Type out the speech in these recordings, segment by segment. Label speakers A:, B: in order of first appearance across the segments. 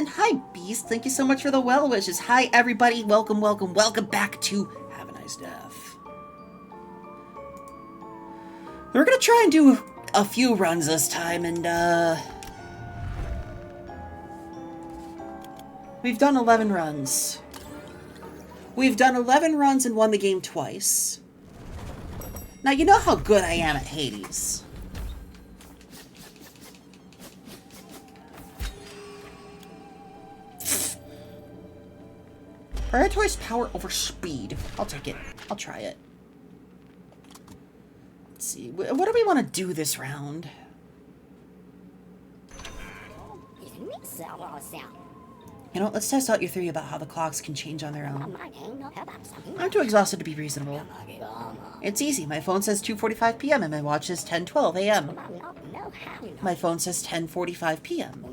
A: And hi, Beast. Thank you so much for the well wishes. Hi, everybody. Welcome, welcome, welcome back to Have a Nice Death. We're gonna try and do a few runs this time, and, we've done 11 runs. We've done 11 runs and won the game twice. Now, you know how good I am at Hades. Prioritize power over speed. I'll take it. I'll try it. Let's see. What do we want to do this round? You know, let's test out your theory about how the clocks can change on their own. I'm too exhausted to be reasonable. It's easy. My phone says 2:45 p.m. and my watch says 10:12 a.m. My phone says 10:45 p.m.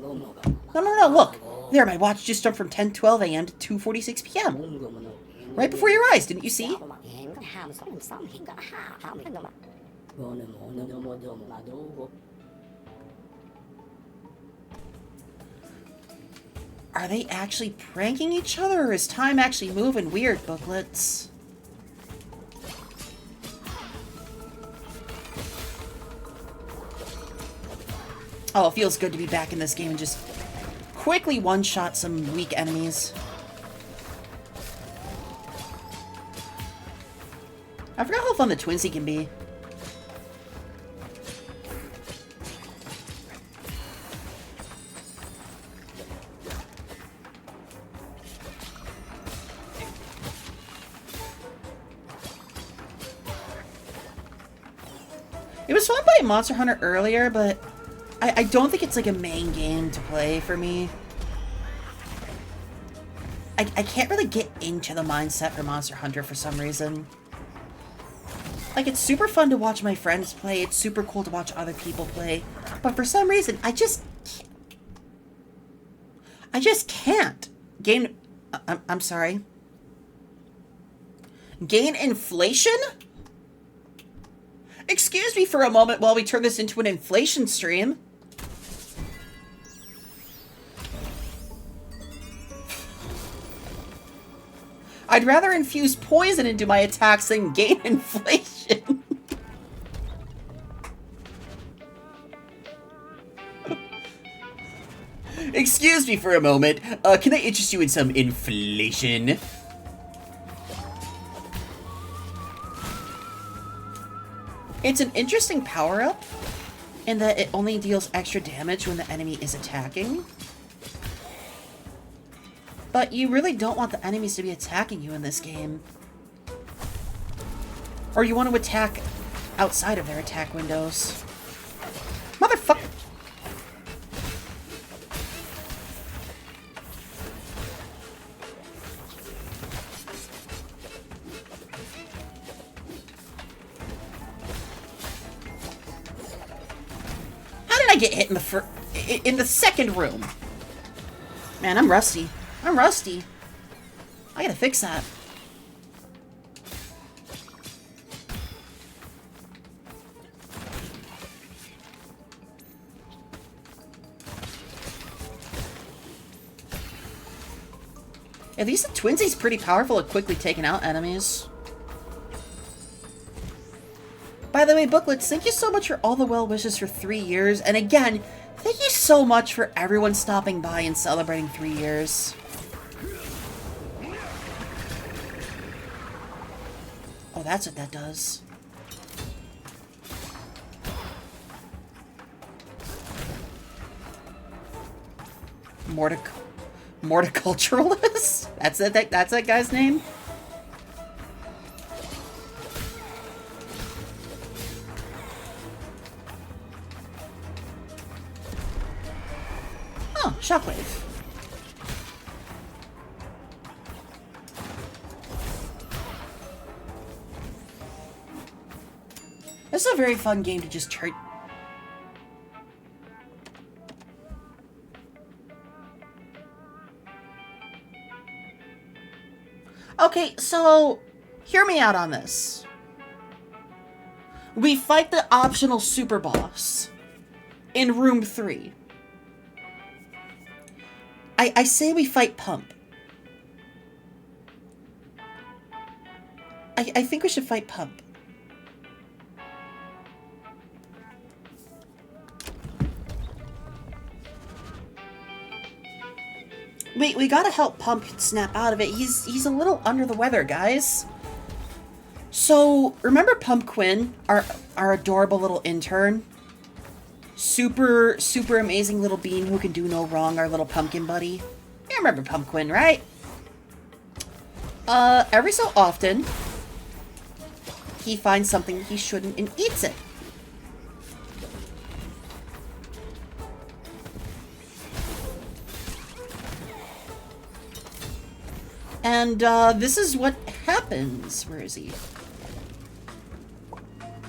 A: No, look. There, my watch just jumped from 10:12 a.m. to 2:46 p.m. Right before your eyes, didn't you see? Are they actually pranking each other, or is time actually moving weird, booklets? Oh, it feels good to be back in this game and just quickly one-shot some weak enemies. I forgot how fun the Twinsy can be. It was fun playing Monster Hunter earlier, but I don't think it's like a main game to play for me. I can't really get into the mindset for Monster Hunter for some reason. Like, it's super fun to watch my friends play, it's super cool to watch other people play, but for some reason, I just can't. I'm sorry. Gain inflation? Excuse me for a moment while we turn this into an inflation stream. I'd rather infuse poison into my attacks than gain inflation. Excuse me for a moment. Can I interest you in some inflation? It's an interesting power-up in that it only deals extra damage when the enemy is attacking. But you really don't want the enemies to be attacking you in this game. Or you want to attack outside of their attack windows. Motherfucker! I get hit in the second room. Man, I'm rusty. I'm rusty. I gotta fix that. At least the Twinsy's pretty powerful at quickly taking out enemies. By the way, booklets, thank you so much for all the well wishes for 3 years. And again, thank you so much for everyone stopping by and celebrating 3 years. Oh, that's what that does. Morticulturalist? That's that guy's name? Oh, Shockwave. This is a very fun game to just try. Okay, so hear me out on this. We fight the optional super boss in room 3. I say we fight Pump. I think we should fight Pump. We gotta help Pump snap out of it. He's a little under the weather, guys. So, remember Pump Quinn, our adorable little intern? Super amazing little bean who can do no wrong, our little pumpkin buddy. You remember Pump Quinn, right? Every so often, he finds something he shouldn't and eats it. And, this is what happens. Where is he?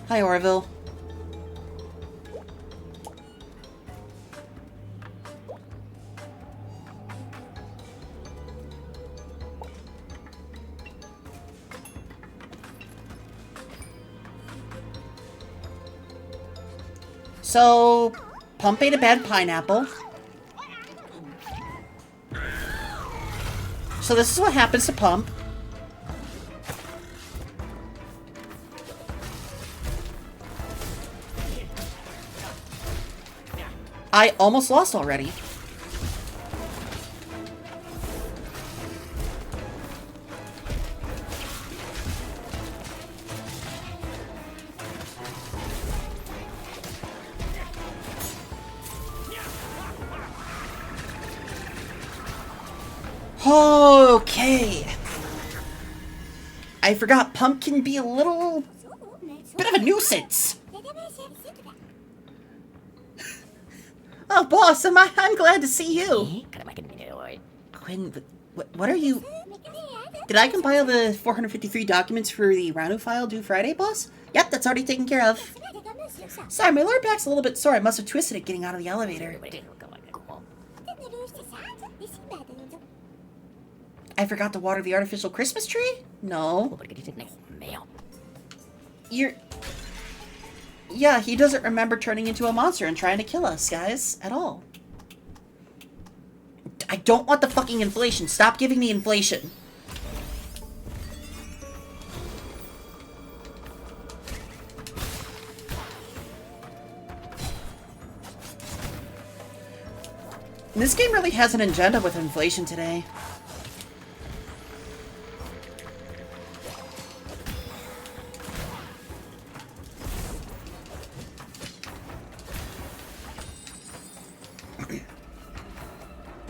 A: Hi, Orville. So, Pump ate a bad pineapple. So this is what happens to Pump. I almost lost already. Okay. I forgot Pump can be a little bit of a nuisance. Oh, boss, I'm glad to see you. Quinn, what are you... Did I compile the 453 documents for the Ranu file due Friday, boss? Yep, that's already taken care of. Sorry, my lower back's a little bit sore. I must have twisted it getting out of the elevator. I forgot to water the artificial Christmas tree? No. Yeah, he doesn't remember turning into a monster and trying to kill us, guys, at all. I don't want the fucking inflation. Stop giving me inflation. This game really has an agenda with inflation today.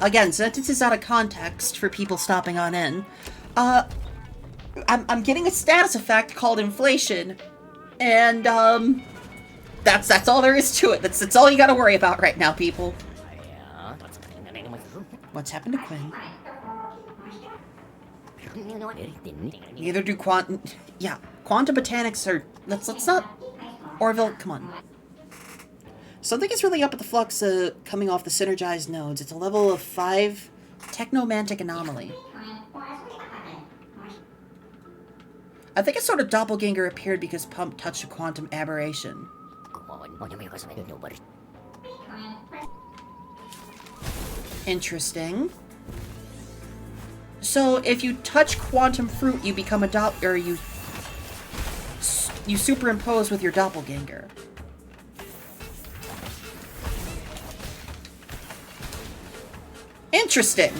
A: Again, sentences out of context for people stopping on in. I'm getting a status effect called inflation, and that's all there is to it. That's all you gotta worry about right now, people. What's happened to Quinn? Neither do quantum botanics are... Let's not... Orville, come on. Something is really up at the flux coming off the synergized nodes. It's a level of 5 technomantic anomaly. I think a sort of doppelganger appeared because Pump touched a quantum aberration. Interesting. So if you touch quantum fruit, you become a you superimpose with your doppelganger. Interesting.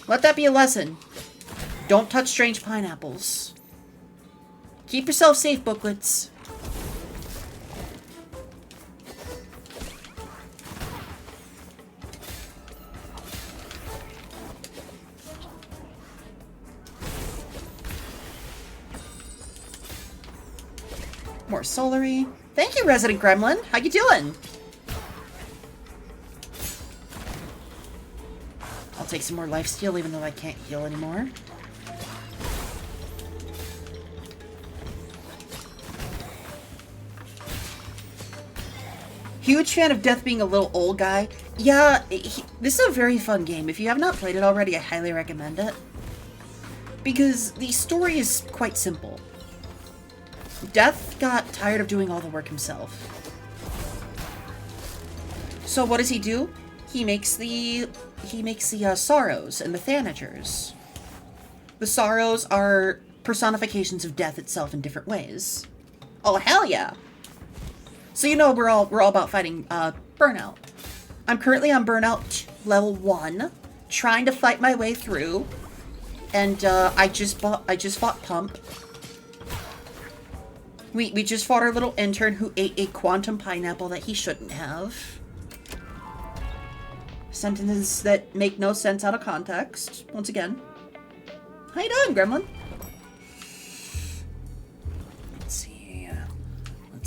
A: Let that be a lesson. Don't touch strange pineapples. Keep yourself safe, booklets. More Soulary. Thank you, Resident Gremlin. How you doing? I'll take some more lifesteal even though I can't heal anymore. Huge fan of Death being a little old guy. Yeah, this is a very fun game. If you have not played it already, I highly recommend it. Because the story is quite simple. Death got tired of doing all the work himself. So what does he do? He makes the sorrows and the thanagers. The sorrows are personifications of death itself in different ways. Oh hell yeah! So you know we're all about fighting burnout. I'm currently on burnout level 1, trying to fight my way through, and I just fought Pump. We just fought our little intern who ate a quantum pineapple that he shouldn't have. Sentences that make no sense out of context. Once again. How you doing, Gremlin? Let's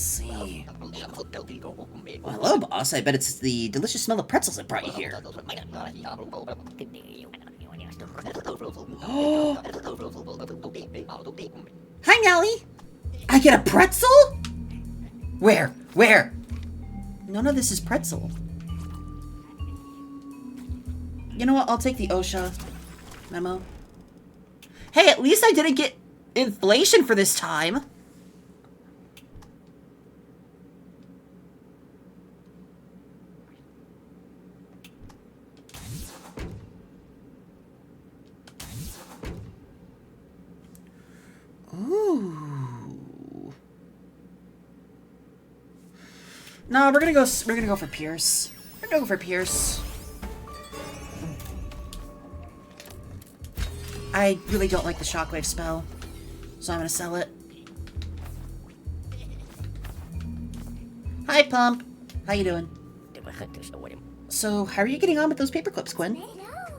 A: see. Well, hello, boss. I bet it's the delicious smell of pretzels that brought you here. Hi, Nelly. I get a pretzel? Where? Where? None of this is pretzel. You know what? I'll take the OSHA memo. Hey, at least I didn't get inflation for this time. Ooh. No, we're gonna go for Pierce. We're gonna go for Pierce. I really don't like the shockwave spell, so I'm gonna sell it. Hi, Pump. How you doing? So, how are you getting on with those paper clips, Quinn?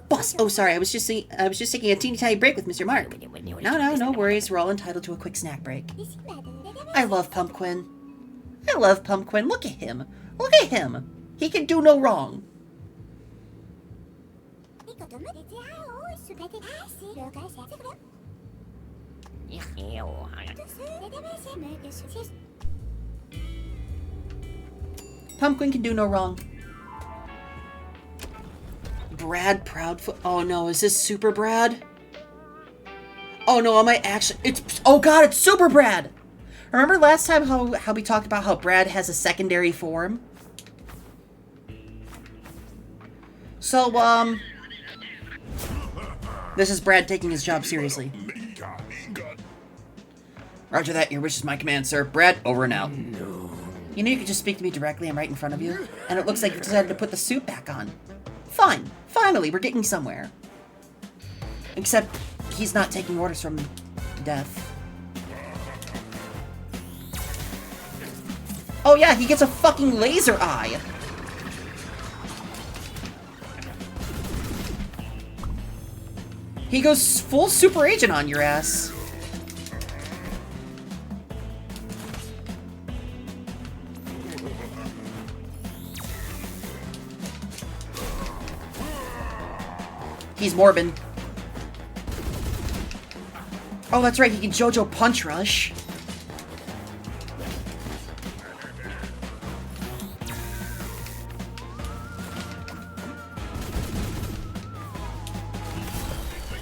A: Boss. Oh, sorry. I was just taking a teeny tiny break with Mr. Mark. No worries. We're all entitled to a quick snack break. I love Pump Quinn. I love Pump Quinn. Look at him. Look at him. He can do no wrong. Pumpkin can do no wrong. Brad Proudfoot. Oh no, is this Super Brad? Oh no, am I actually? Oh god, it's Super Brad! Remember last time how we talked about how Brad has a secondary form? So, this is Brad taking his job seriously. Roger that, your wish is my command, sir. Brad, over and out. No. You know you could just speak to me directly, I'm right in front of you. And it looks like you've decided to put the suit back on. Fine. Finally, we're getting somewhere. Except, he's not taking orders from Death. Oh yeah, he gets a fucking laser eye! He goes full super agent on your ass. He's Morbin. Oh, that's right, he can JoJo Punch Rush.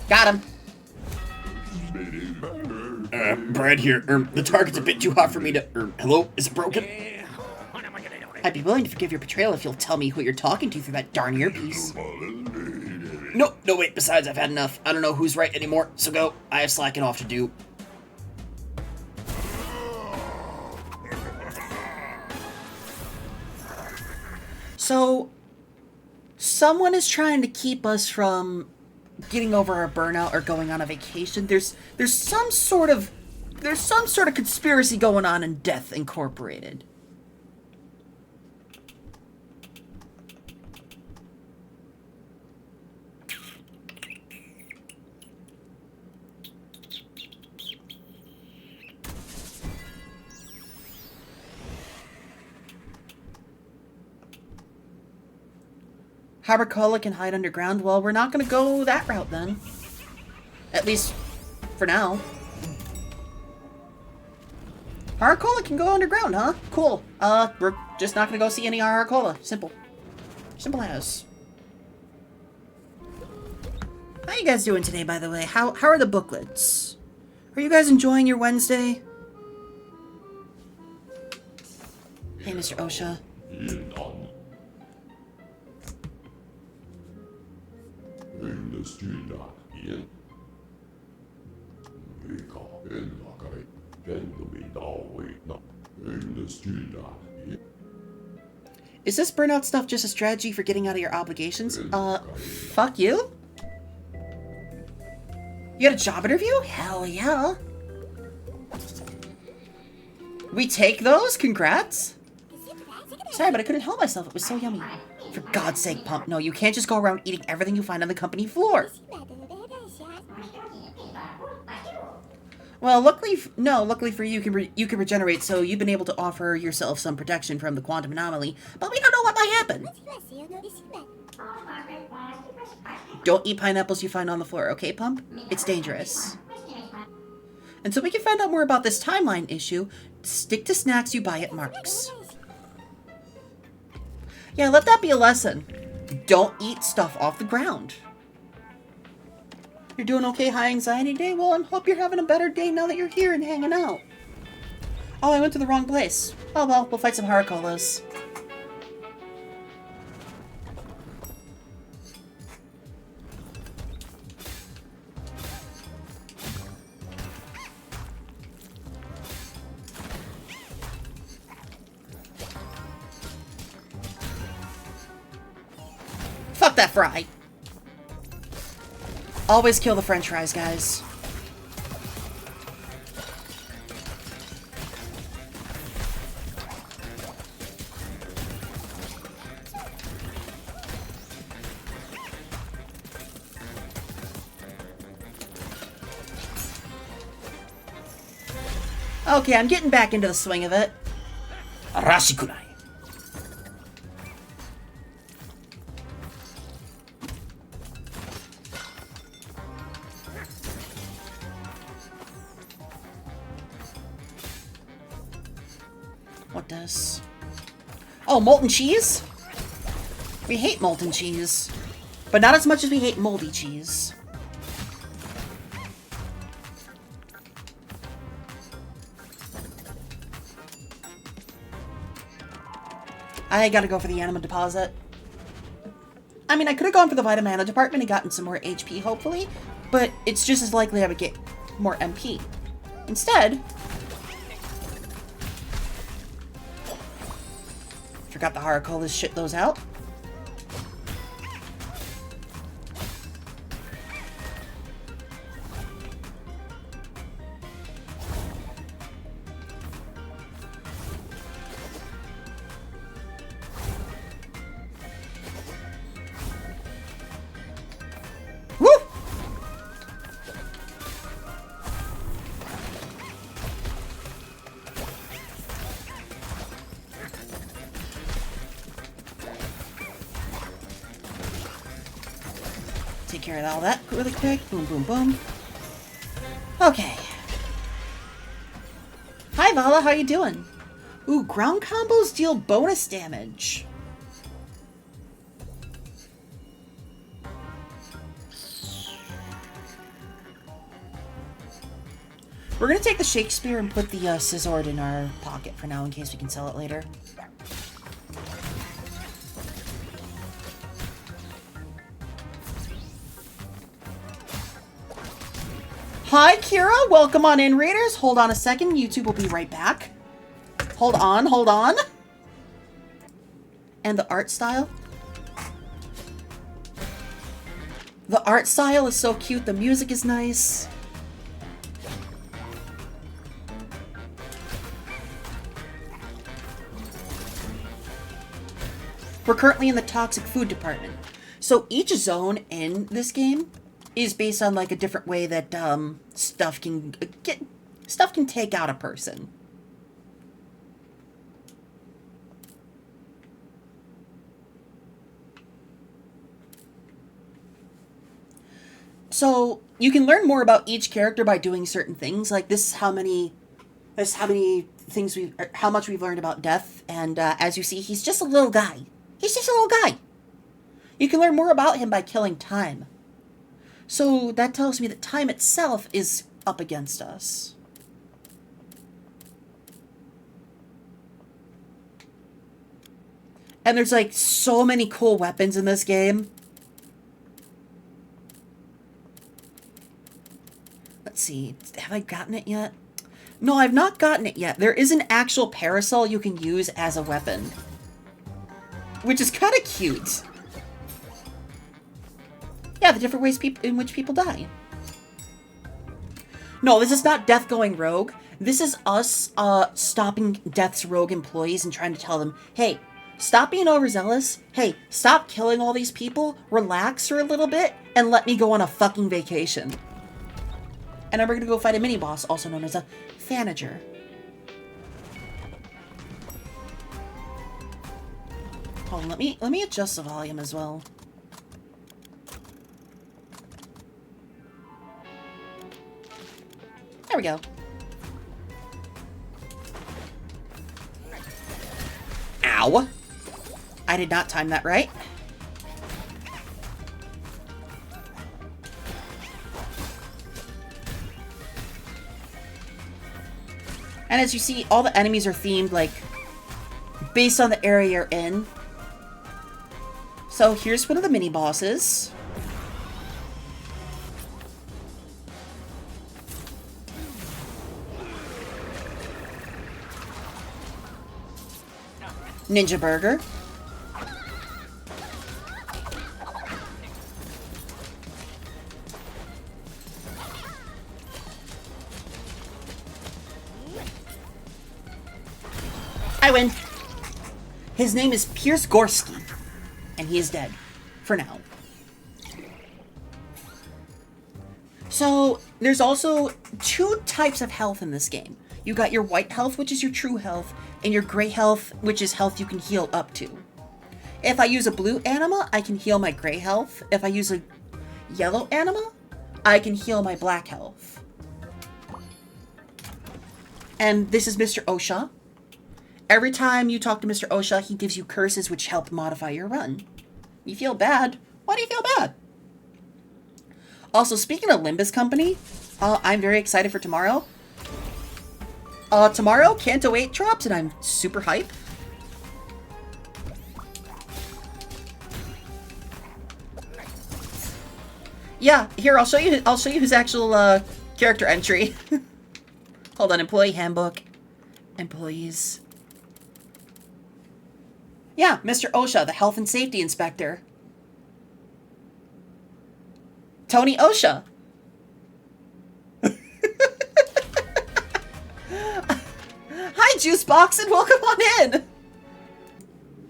A: Got him. Brad here. The target's a bit too hot for me to... hello? Is it broken? I'd be willing to forgive your betrayal if you'll tell me who you're talking to through that darn earpiece. No, wait. Besides, I've had enough. I don't know who's right anymore, so go. I have slacking off to do. So, someone is trying to keep us from getting over our burnout or going on a vacation. There's some sort of conspiracy going on in Death Incorporated. Harbacola can hide underground. Well, we're not going to go that route then. At least, for now. Harbacola can go underground, huh? Cool. We're just not going to go see any Harbacola. Simple. Simple as. How you guys doing today, by the way? How are the booklets? Are you guys enjoying your Wednesday? Hey, Mr. Osha. Is this burnout stuff just a strategy for getting out of your obligations? Fuck you? You had a job interview? Hell yeah. We take those? Congrats. Sorry, but I couldn't help myself. It was so yummy. For God's sake, Pump. No, you can't just go around eating everything you find on the company floor. Well, luckily for you, you can regenerate, so you've been able to offer yourself some protection from the quantum anomaly, but we don't know what might happen. Don't eat pineapples you find on the floor, okay, Pump? It's dangerous. And so we can find out more about this timeline issue, stick to snacks you buy at Mark's. Yeah, let that be a lesson. Don't eat stuff off the ground. You're doing okay, high anxiety day? Well, I hope you're having a better day now that you're here and hanging out. Oh, I went to the wrong place. Oh well, we'll fight some haracolas. Fuck that fry. Always kill the french fries, guys. Okay, I'm getting back into the swing of it. Arashikunai. What does? Oh, molten cheese? We hate molten cheese. But not as much as we hate moldy cheese. I gotta go for the anima deposit. I mean, I could have gone for the Vitamana department and gotten some more HP, hopefully. But it's just as likely I would get more MP. Instead... Forgot the haracolas, shit those out. Woo! Take care of all that really quick. Boom, boom, boom. Okay. Hi, Vala. How you doing? Ooh, ground combos deal bonus damage. We're gonna take the Shakespeare and put the Scissored in our pocket for now in case we can sell it later. Hi, Kira. Welcome on in, Raiders. Hold on a second. YouTube will be right back. Hold on, hold on. And the art style? The art style is so cute. The music is nice. We're currently in the toxic food department. So each zone in this game is based on like a different way that stuff can take out a person. So you can learn more about each character by doing certain things. Like this is how much we've learned about Death. And as you see, he's just a little guy. He's just a little guy. You can learn more about him by killing Time. So that tells me that Time itself is up against us. And there's like so many cool weapons in this game. Let's see. Have I gotten it yet? No, I've not gotten it yet. There is an actual parasol you can use as a weapon, which is kind of cute. Yeah, the different ways in which people die. No, this is not Death going rogue. This is us stopping Death's rogue employees and trying to tell them, hey, stop being overzealous. Hey, stop killing all these people. Relax for a little bit and let me go on a fucking vacation. And then we're gonna go fight a mini-boss, also known as a Fanager. Hold on, let me adjust the volume as well. There we go. Ow! I did not time that right. And as you see, all the enemies are themed, like, based on the area you're in. So here's one of the mini-bosses. Ninja Burger. I win. His name is Pierce Gorski, and he is dead, for now. So, there's also two types of health in this game. You got your white health, which is your true health, and your gray health, which is health you can heal up to. If I use a blue anima, I can heal my gray health. If I use a yellow anima, I can heal my black health. And this is Mr. Osha. Every time you talk to Mr. Osha, he gives you curses which help modify your run. You feel bad? Why do you feel bad? Also, speaking of Limbus Company, I'm very excited for tomorrow. Tomorrow, Canto 8 drops, and I'm super hype. Yeah, here, I'll show you his actual, character entry. Hold on, employee handbook. Employees. Yeah, Mr. Osha, the health and safety inspector. Tony Osha. Hi, Juicebox, and welcome on in.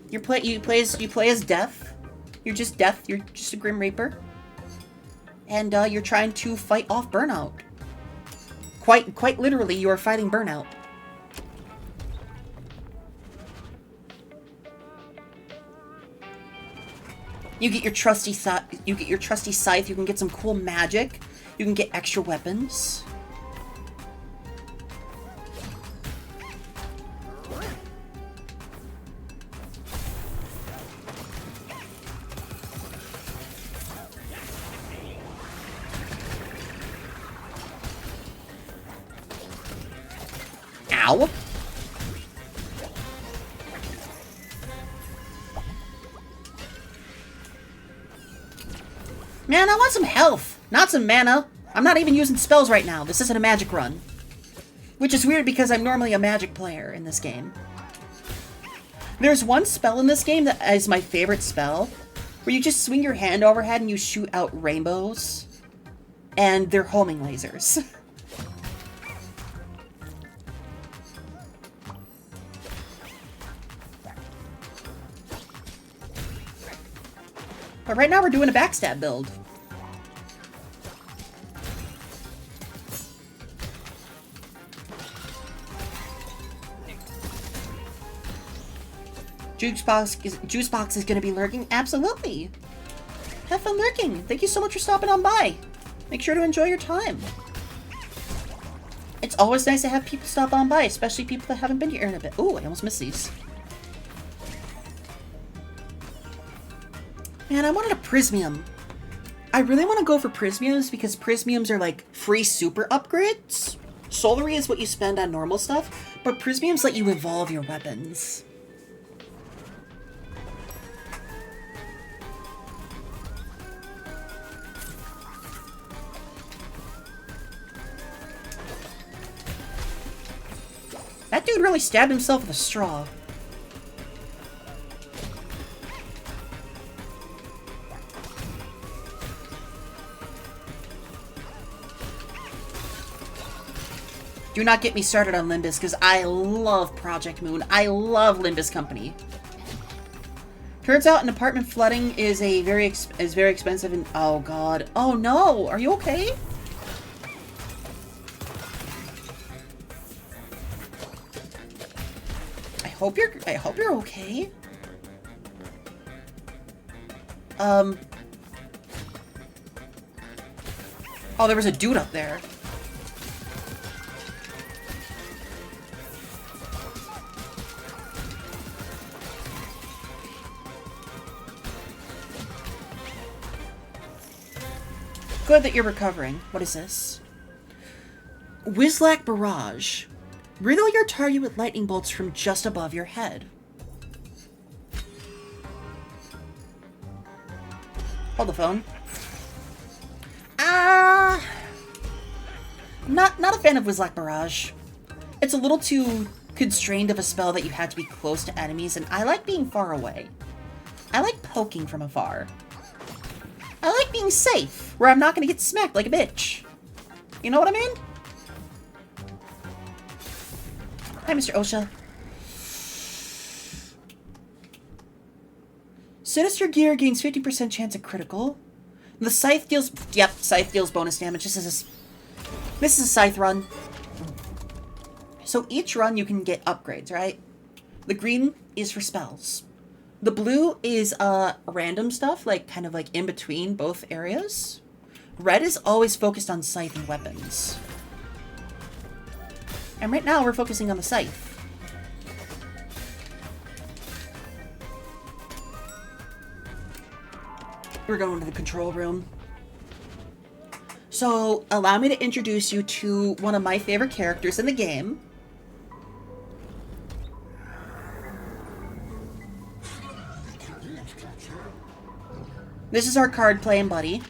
A: You play as Death. You're just Death. You're just a Grim Reaper, and you're trying to fight off burnout. Quite literally, you are fighting burnout. You get your trusty scythe. You can get some cool magic. You can get extra weapons. Ow! Man, I want some health, not some mana. I'm not even using spells right now. This isn't a magic run. Which is weird because I'm normally a magic player in this game. There's one spell in this game that is my favorite spell, where you just swing your hand overhead and you shoot out rainbows. And they're homing lasers. But right now we're doing a backstab build. Juicebox is going to be lurking? Absolutely! Have fun lurking! Thank you so much for stopping on by! Make sure to enjoy your time! It's always nice to have people stop on by, especially people that haven't been here in a bit. Ooh, I almost missed these. Man, I wanted a Prismium. I really want to go for Prismiums because Prismiums are like free super upgrades. Soulary is what you spend on normal stuff, but Prismiums let you evolve your weapons. really stabbed himself with a straw. Do not get me started on Limbus, because I love Project Moon. I love Limbus Company. Turns out an apartment flooding is very expensive and oh god. Oh no! Are you okay? I hope you're okay. Oh, there was a dude up there. Good that you're recovering. What is this? Whizlack Barrage. Riddle your target with lightning bolts from just above your head. Hold the phone. Not a fan of Whizlack Barrage. It's a little too constrained of a spell that you have to be close to enemies, and I like being far away. I like poking from afar. I like being safe, where I'm not gonna get smacked like a bitch. You know what I mean? Hi, Mr. OSHA. Sinister Gear gains 50% chance of critical. The Scythe deals... Yep, Scythe deals bonus damage. This is a Scythe run. So each run you can get upgrades, right? The green is for spells. The blue is random stuff, like kind of like in between both areas. Red is always focused on Scythe and weapons. And right now we're focusing on the Scythe. We're going to the control room. So, allow me to introduce you to one of my favorite characters in the game. This is our card playing buddy.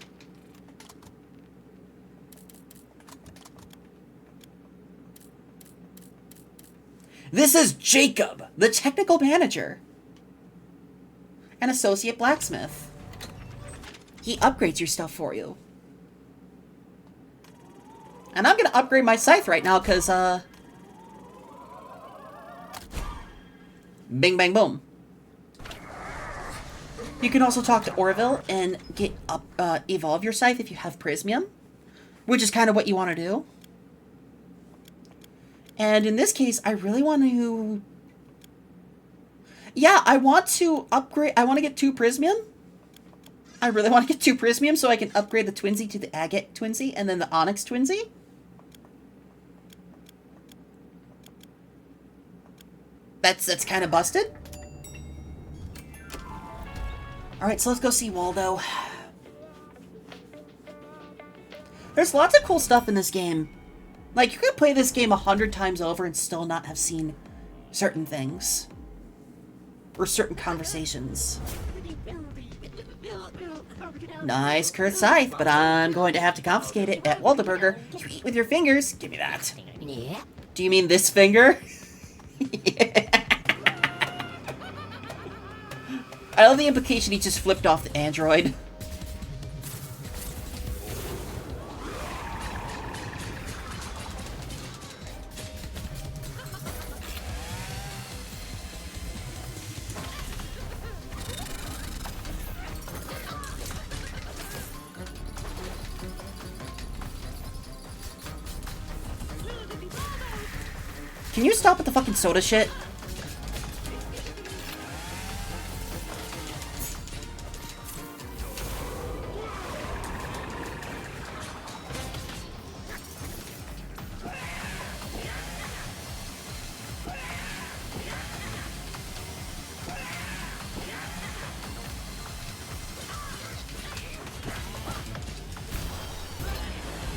A: This is Jacob, the technical manager. An associate blacksmith. He upgrades your stuff for you. And I'm gonna upgrade my scythe right now, because, bing, bang, boom. You can also talk to Orville and get evolve your scythe if you have Prismium, which is kind of what you want to do. And in this case, I really want to... Yeah, I want to upgrade... I want to get 2 Prismium. I really want to get 2 Prismium so I can upgrade the Twinsy to the Agate Twinsy and then the Onyx Twinsy. That's kind of busted. Alright, so let's go see Waldo. There's lots of cool stuff in this game. Like, you could play this game 100 times over and still not have seen certain things. Or certain conversations. Nice Kurth Scythe, but I'm going to have to confiscate it at Waldenburger. You eat with your fingers. Give me that. Do you mean this finger? Yeah. I love the implication he just flipped off the android. Can you stop with the fucking soda shit?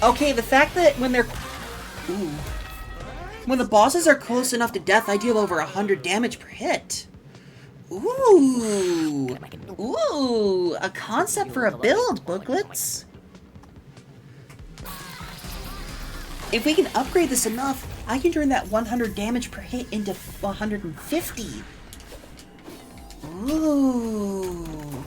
A: Okay, the fact that when they're... Ooh. When the bosses are close enough to death, I deal over 100 damage per hit. Ooh. Ooh. A concept for a build, booklets. If we can upgrade this enough, I can turn that 100 damage per hit into 150. Ooh.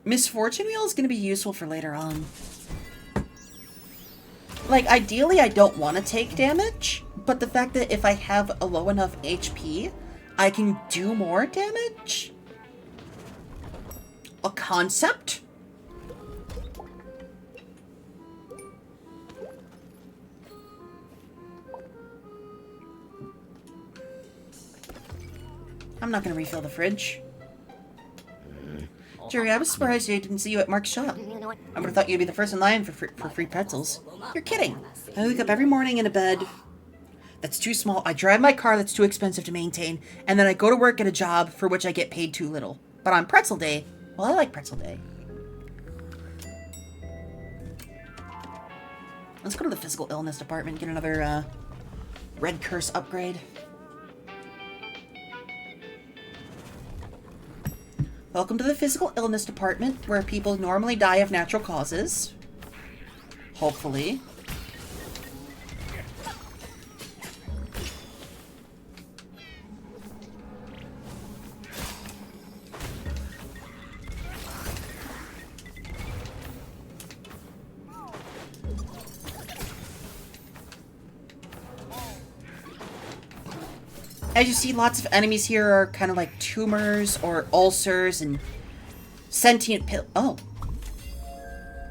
A: Misfortune Wheel is going to be useful for later on. Like, ideally, I don't want to take damage, but the fact that if I have a low enough HP, I can do more damage? A concept? I'm not going to refill the fridge. Jerry, I was surprised I didn't see you at Mark's shop. I would have thought you'd be the first in line for free pretzels. You're kidding. I wake up every morning in a bed that's too small. I drive my car that's too expensive to maintain. And then I go to work at a job for which I get paid too little. But on pretzel day, well, I like pretzel day. Let's go to the physical illness department, get another red curse upgrade. Welcome to the physical illness department, where people normally die of natural causes. Hopefully. As you see, lots of enemies here are kind of like tumors or ulcers and sentient pill. Oh.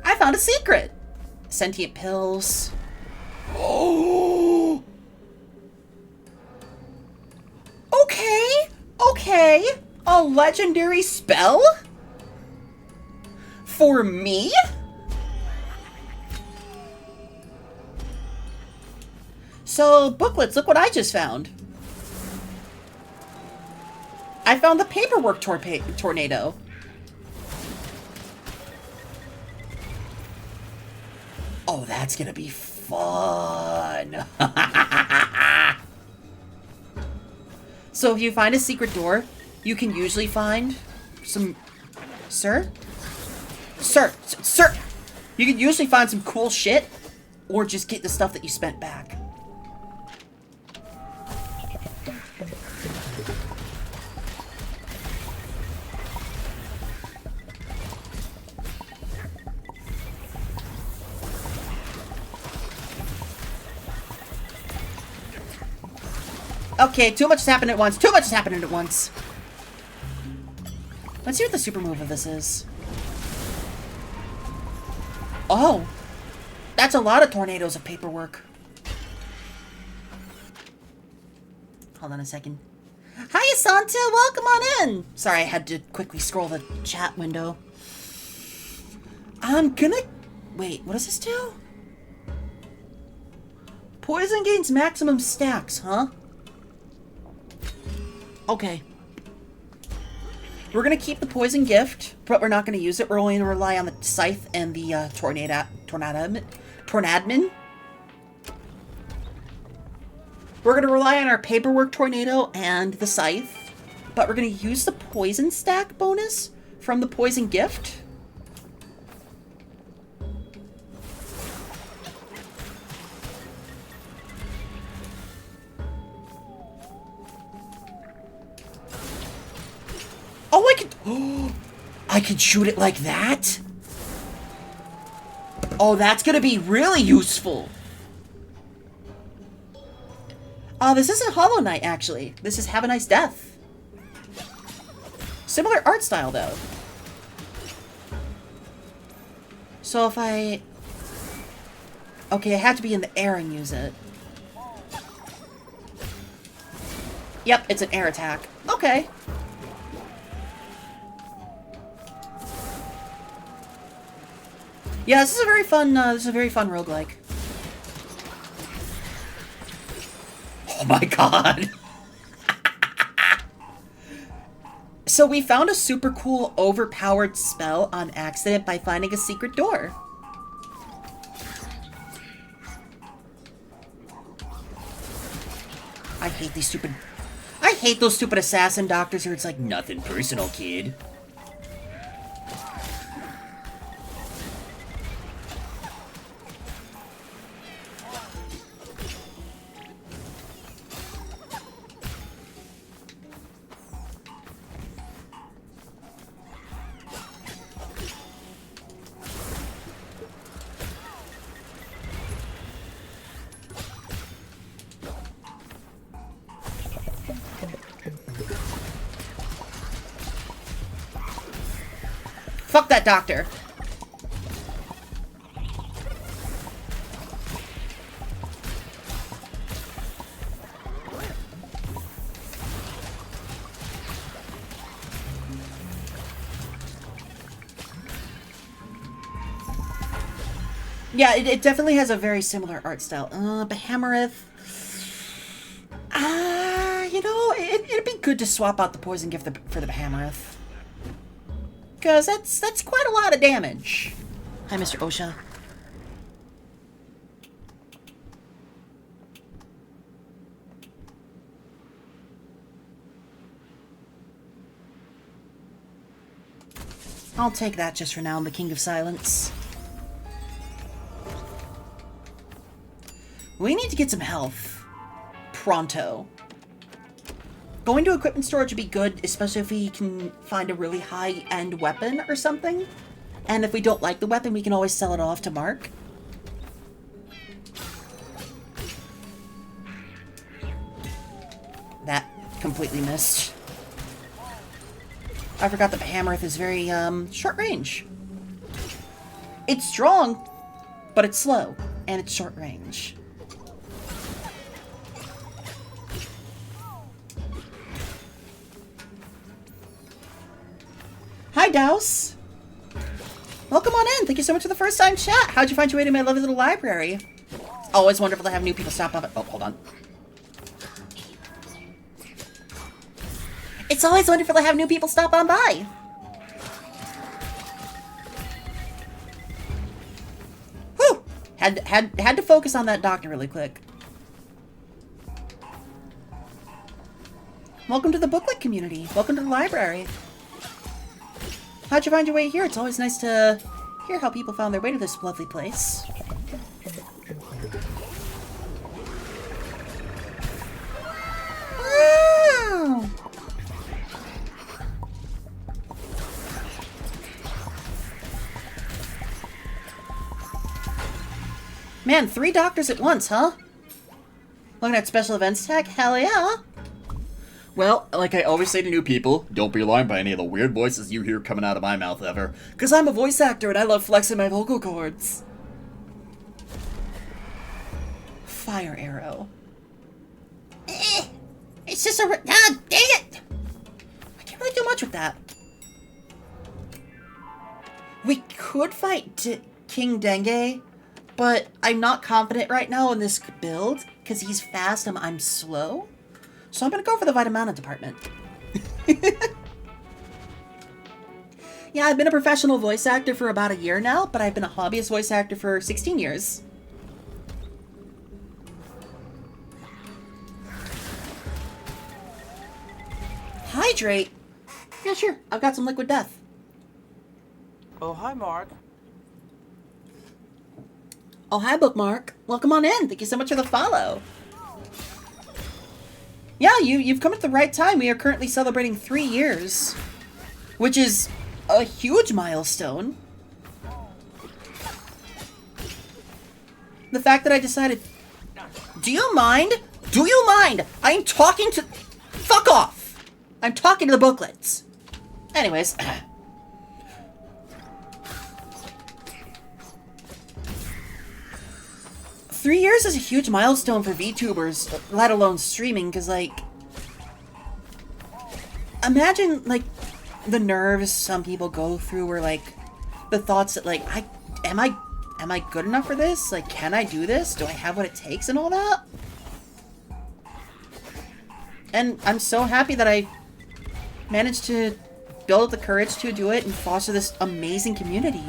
A: I found a secret! Sentient pills. Oh! Okay! Okay! A legendary spell? For me? So, booklets, look what I just found. I found the paperwork tornado. Oh, that's gonna be fun. So if you find a secret door, you can usually find some... Sir? Sir! Sir! You can usually find some cool shit, or just get the stuff that you spent back. Okay, too much is happening at once. Too much is happening at once. Let's see what the super move of this is. Oh. That's a lot of tornadoes of paperwork. Hold on a second. Hiya, Santa! Welcome on in! Sorry, I had to quickly scroll the chat window. I'm gonna... Wait, what does this do? Poison gains maximum stacks, huh? Okay. We're gonna keep the poison gift, but we're not gonna use it. We're only gonna rely on the scythe and the tornadman. We're gonna rely on our paperwork tornado and the scythe, but we're gonna use the poison stack bonus from the poison gift. Oh, I could... Oh, I could shoot it like that? Oh, that's gonna be really useful. This isn't Hollow Knight, actually. This is Have a Nice Death. Similar art style, though. So if I... Okay, I have to be in the air and use it. Yep, it's an air attack. Okay. Yeah, this is a very fun roguelike. Oh my god! So we found a super cool, overpowered spell on accident by finding a secret door. I hate these stupid... I hate those stupid assassin doctors where it's like, nothing personal, kid. Fuck that doctor. Yeah, it definitely has a very similar art style. Behemoth. You know, it'd be good to swap out the poison gift for the Behemoth. Because that's quite a lot of damage. Hi, Mr. Osha. I'll take that just for now. I'm the King of Silence. We need to get some health. Pronto. Going to equipment storage would be good, especially if we can find a really high-end weapon or something. And if we don't like the weapon, we can always sell it off to Mark. That completely missed. I forgot that Behemoth is very, short range. It's strong, but it's slow, and it's short range. Hi, Douse. Welcome on in. Thank you so much for the first time chat. How'd you find your way to my lovely little library? Always wonderful to have new people stop up. Oh, hold on. It's always wonderful to have new people stop on by. Whew! Had to focus on that doctor really quick. Welcome to the booklet community. Welcome to the library. How'd you find your way here? It's always nice to hear how people found their way to this lovely place. Wow! Man, 3 doctors at once, huh? Looking at special events tag? Hell yeah!
B: Well, like I always say to new people, don't be alarmed by any of the weird voices you hear coming out of my mouth ever. Because I'm a voice actor and I love flexing my vocal cords.
A: Fire arrow. It's just a... Ah, dang it! I can't really do much with that. We could fight King Dengue, but I'm not confident right now in this build, because he's fast and I'm slow. So I'm gonna go for the Vitamana department. Yeah, I've been a professional voice actor for about a year now, but I've been a hobbyist voice actor for 16 years. Hydrate? Yeah, sure. I've got some liquid death.
C: Oh, hi, Mark.
A: Oh, hi, Bookmark. Welcome on in. Thank you so much for the follow. Yeah, you've come at the right time. We are currently celebrating 3 years, which is a huge milestone. The fact that I decided... Do you mind? Do you mind? I'm talking to... Fuck off! I'm talking to the booklets. Anyways... 3 years is a huge milestone for VTubers, let alone streaming, because, like... Imagine, like, the nerves some people go through, or, like, the thoughts that, like, am I good enough for this? Like, can I do this? Do I have what it takes and all that? And I'm so happy that I managed to build up the courage to do it and foster this amazing community.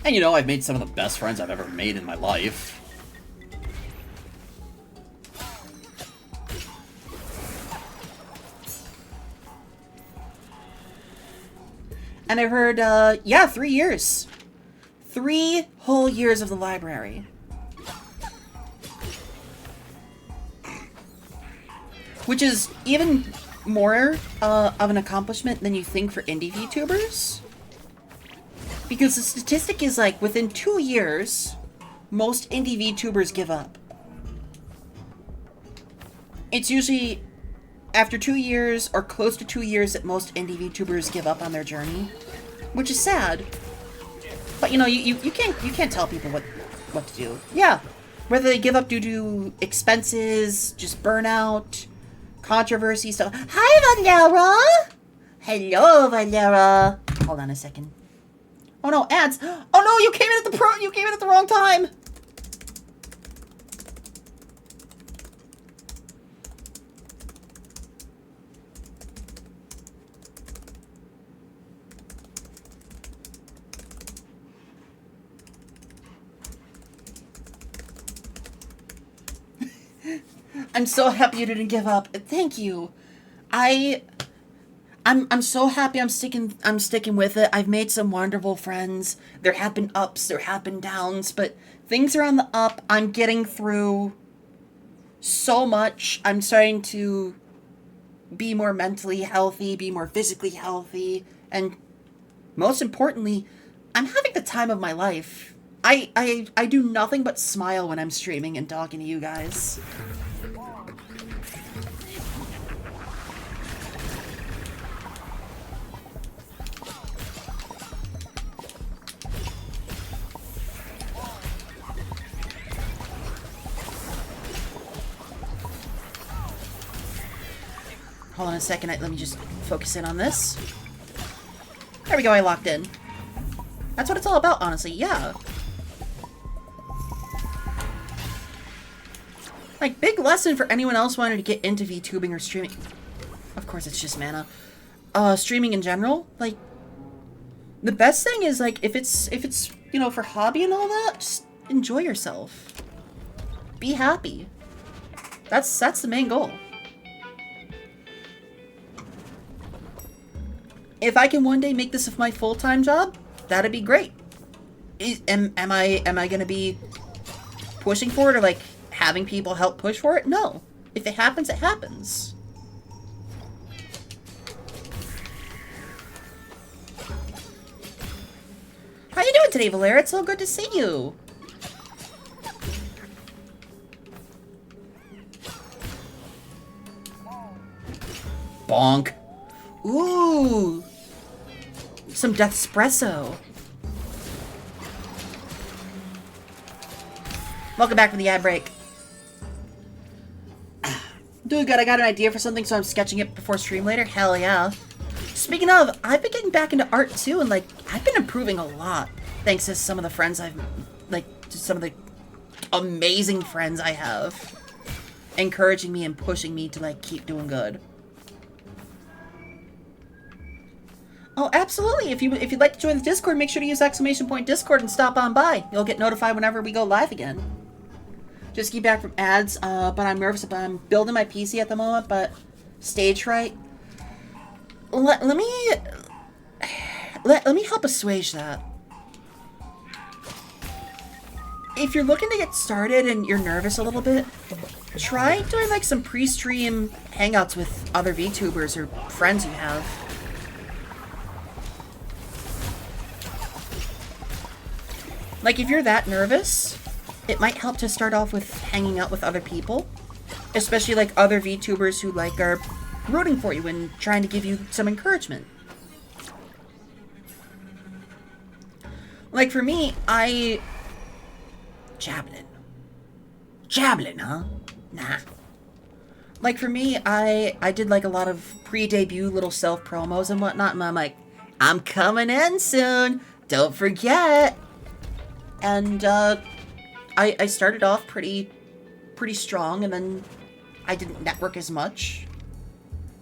B: And you know, I've made some of the best friends I've ever made in my life.
A: And I heard, yeah, 3 years. 3 whole years of the library. Which is even more of an accomplishment than you think for indie VTubers. Because the statistic is like, within 2 years, most indie VTubers give up. It's usually after 2 years, or close to 2 years, that most indie VTubers give up on their journey, which is sad. But you know, you can't tell people what to do. Yeah, whether they give up due to expenses, just burnout, controversy stuff. Hi, Valera. Hello, Valera. Hold on a second. Oh no, ads. Oh no, you came in at the wrong time. I'm so happy you didn't give up. Thank you. I'm so happy I'm sticking with it. I've made some wonderful friends. There have been ups, there have been downs, but things are on the up. I'm getting through so much. I'm starting to be more mentally healthy, be more physically healthy, and most importantly, I'm having the time of my life. I do nothing but smile when I'm streaming and talking to you guys. Hold on a second, let me just focus in on this. There we go, I locked in. That's what it's all about, honestly, yeah. Like, big lesson for anyone else wanting to get into VTubing or streaming. Of course, it's just mana. Streaming in general, like, the best thing is, like, if it's, you know, for hobby and all that, just enjoy yourself. Be happy. That's the main goal. If I can one day make this my full-time job, that'd be great. Am I gonna be pushing for it or like having people help push for it? No. If it happens, it happens. How you doing today, Valera? It's so good to see you. Bonk. Ooh. Some Death Espresso. Welcome back from the ad break. Doing good. I got an idea for something, so I'm sketching it before stream later. Hell yeah. Speaking of, I've been getting back into art too, and like, I've been improving a lot. Thanks to some of the friends to some of the amazing friends I have. Encouraging me and pushing me to like, keep doing good. Oh, absolutely. If you'd like to join the Discord, make sure to use !Discord and stop on by. You'll get notified whenever we go live again. Just keep back from ads, but I'm nervous about I'm building my PC at the moment, but stage fright. Let me help assuage that. If you're looking to get started and you're nervous a little bit, try doing like some pre-stream hangouts with other VTubers or friends you have. Like, if you're that nervous, it might help to start off with hanging out with other people. Especially, like, other VTubers who, like, are rooting for you and trying to give you some encouragement. Like, for me, Javelin. Javelin, huh? Nah. Like, for me, I did, like, a lot of pre-debut little self-promos and whatnot, and I'm like, I'm coming in soon! Don't forget! And, I started off pretty strong, and then I didn't network as much.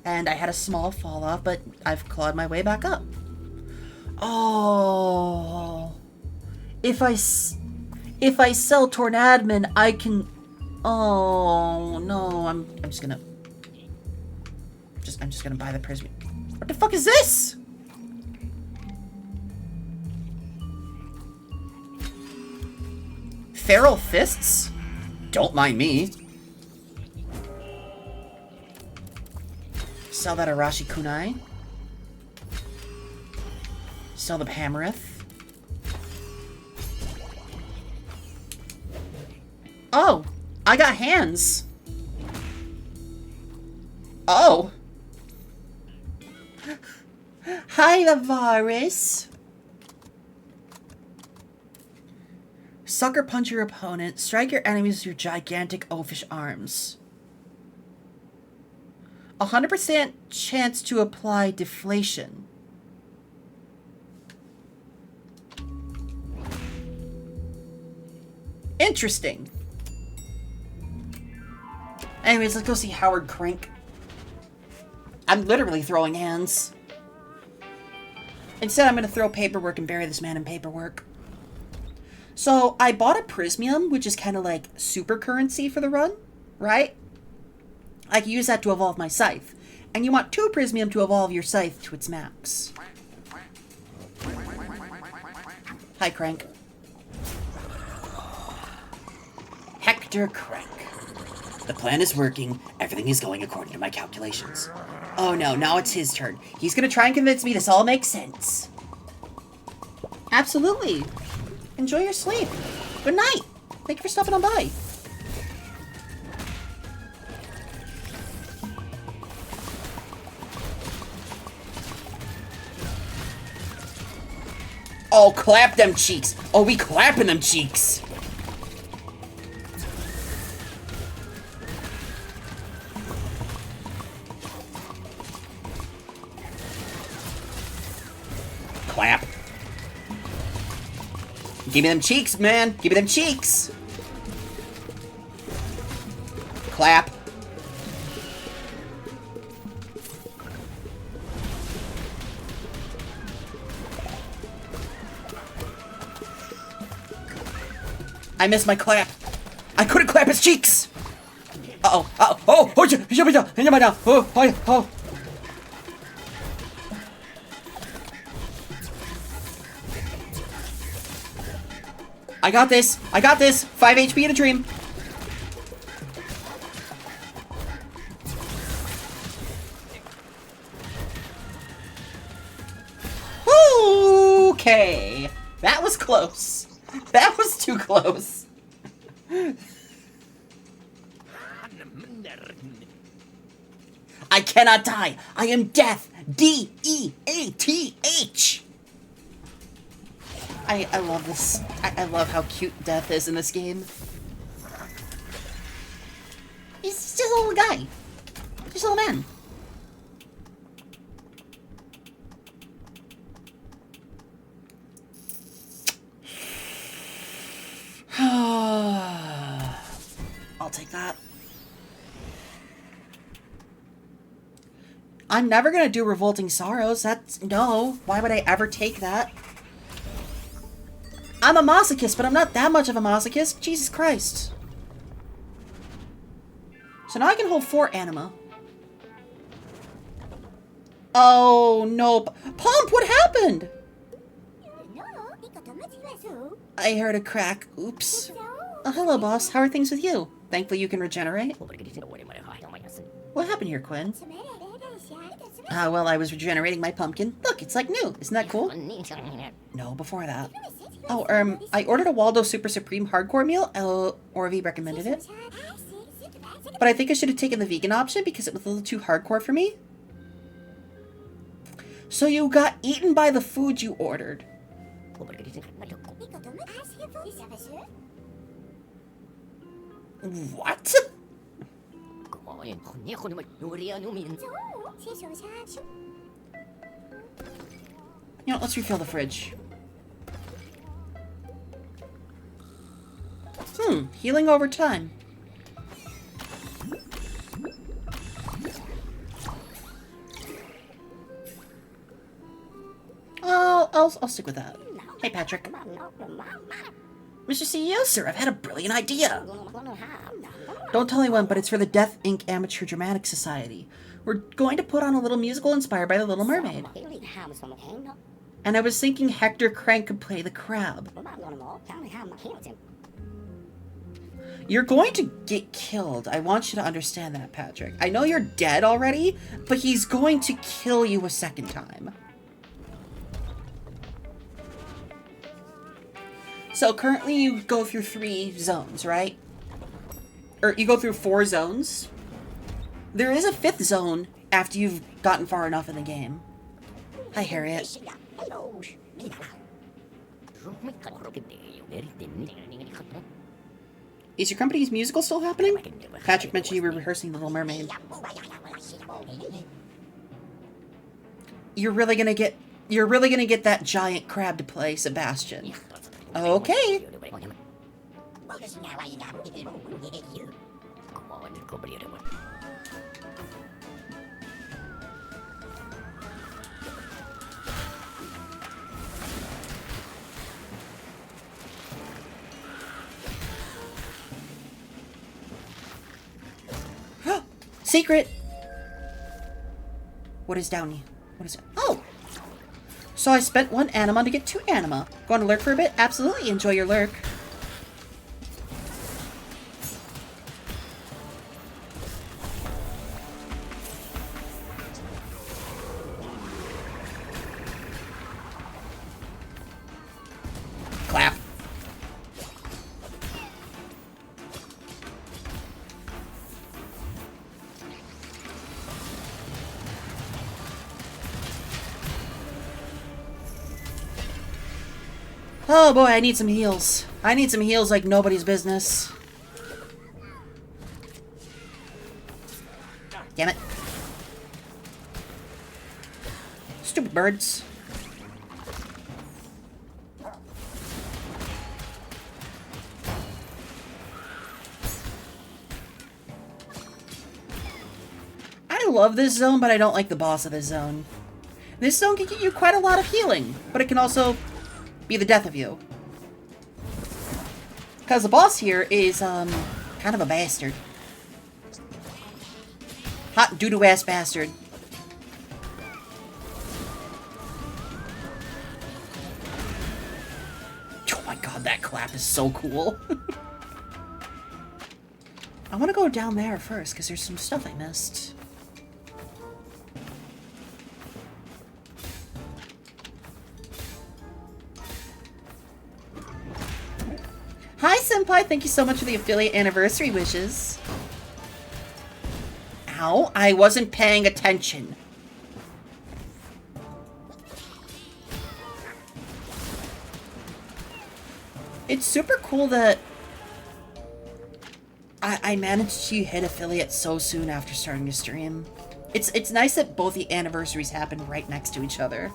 A: And I had a small fall off, but I've clawed my way back up. Oh. If I sell Tornadmin, I can... Oh, no, I'm just gonna buy the prism. What the fuck is this? Feral Fists? Don't mind me. Sell that Arashi Kunai. Sell the Hammereth. Oh, I got hands. Oh. Hi, the virus. Sucker punch your opponent. Strike your enemies with your gigantic oafish arms. 100% chance to apply deflation. Interesting. Anyways, let's go see Howard Crank. I'm literally throwing hands. Instead, I'm going to throw paperwork and bury this man in paperwork. So, I bought a Prismium, which is kind of like super currency for the run, right? I can use that to evolve my scythe. And you want 2 Prismium to evolve your scythe to its max. Hi, Crank. Hector Crank. The plan is working. Everything is going according to my calculations. Oh no, now it's his turn. He's gonna try and convince me this all makes sense. Absolutely. Enjoy your sleep. Good night. Thank you for stopping on by. Oh, clap them cheeks. Oh, we clapping them cheeks. Clap. Give me them cheeks, man. Give me them cheeks. Clap. I missed my clap. I couldn't clap his cheeks. Uh-oh. Uh-oh. Oh, oh. I got this. I got this. 5 HP in a dream. Okay. That was close. That was too close. I cannot die. I am death. D-E-A-T-H. I love this. I love how cute Death is in this game. He's just a little guy. Just a little man. I'll take that. I'm never gonna do Revolting Sorrows. That's... no. Why would I ever take that? I'm a masochist, but I'm not that much of a masochist. Jesus Christ. So now I can hold 4 anima. Oh, no. Pump, what happened? I heard a crack. Oops. Oh, hello, boss. How are things with you? Thankfully you can regenerate. What happened here, Quinn? Well, I was regenerating my pumpkin. Look, it's like new. Isn't that cool? No, before that. Oh, I ordered a Waldo Super Supreme Hardcore meal. Orvie recommended it. But I think I should have taken the vegan option because it was a little too hardcore for me. So you got eaten by the food you ordered. What? You know, let's refill the fridge. Healing over time. I'll stick with that. Hey, Patrick. Mr. CEO, sir, I've had a brilliant idea. Don't tell anyone, but it's for the Death Inc. Amateur Dramatic Society. We're going to put on a little musical inspired by The Little Mermaid. And I was thinking Hector Crank could play the crab. You're going to get killed. I want you to understand that, Patrick. I know you're dead already, but he's going to kill you a second time. So currently you go through 3 zones, right? Or you go through 4 zones. There is a 5th zone after you've gotten far enough in the game. Hi, Harriet. Is your company's musical still happening? Patrick mentioned you were rehearsing The Little Mermaid. You're really gonna get that giant crab to play Sebastian. Okay. Secret! What is Downey? What is it? Oh! So I spent 1 anima to get 2 anima. Going to lurk for a bit? Absolutely. Enjoy your lurk. Clap. Oh boy, I need some heals. I need some heals like nobody's business. Damn it. Stupid birds. I love this zone, but I don't like the boss of this zone. This zone can get you quite a lot of healing, but it can also be the death of you. Because the boss here is, kind of a bastard. Hot doo-doo ass bastard. Oh my god, that clap is so cool. I want to go down there first, because there's some stuff I missed. Hi, Senpai! Thank you so much for the affiliate anniversary wishes. Ow, I wasn't paying attention. It's super cool that I managed to hit affiliate so soon after starting to stream. It's nice that both the anniversaries happen right next to each other.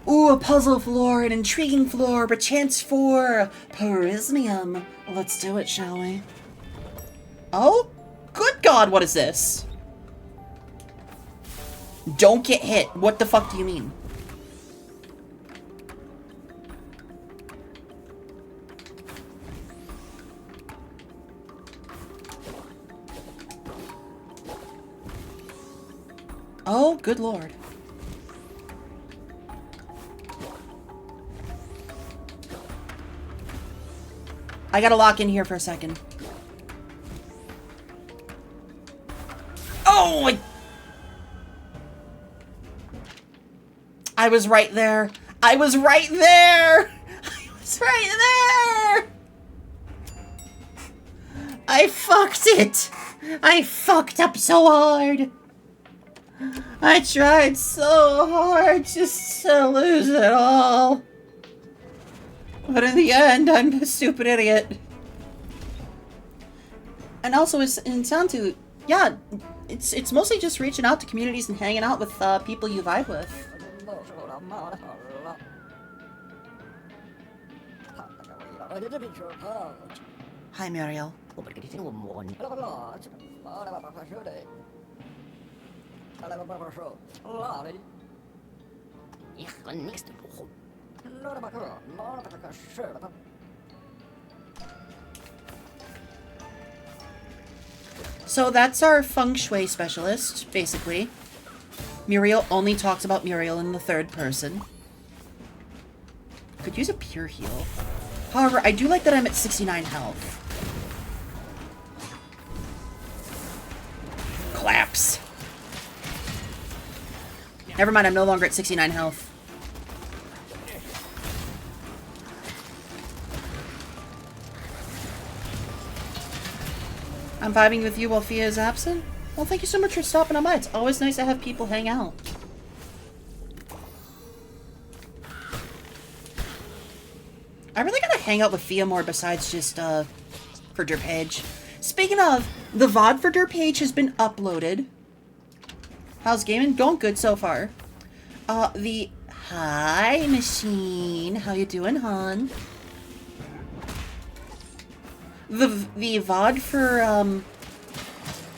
A: Ooh, a puzzle floor, an intriguing floor, perchance for Prismium. Let's do it, shall we? Oh, good God, what is this? Don't get hit. What the fuck do you mean? Oh, good Lord. I gotta lock in here for a second. Oh! I was right there. I was right there! I was right there! I fucked it! I fucked up so hard! I tried so hard just to lose it all. But in the end, I'm a stupid idiot. And also, in Santu, yeah, it's mostly just reaching out to communities and hanging out with people you vibe with. Hi, Muriel. So that's our feng shui specialist, basically. Muriel only talks about Muriel in the third person. Could use a pure heal. However, I do like that I'm at 69 health. Collapse. Never mind, I'm no longer at 69 health. I'm vibing with you while Fia is absent? Well, thank you so much for stopping on by. It's always nice to have people hang out. I really gotta hang out with Fia more besides just, for Der page. Speaking of, the VOD for Der page has been uploaded. How's gaming? Going good so far. Hi, Machine. How you doing, hon? The VOD for,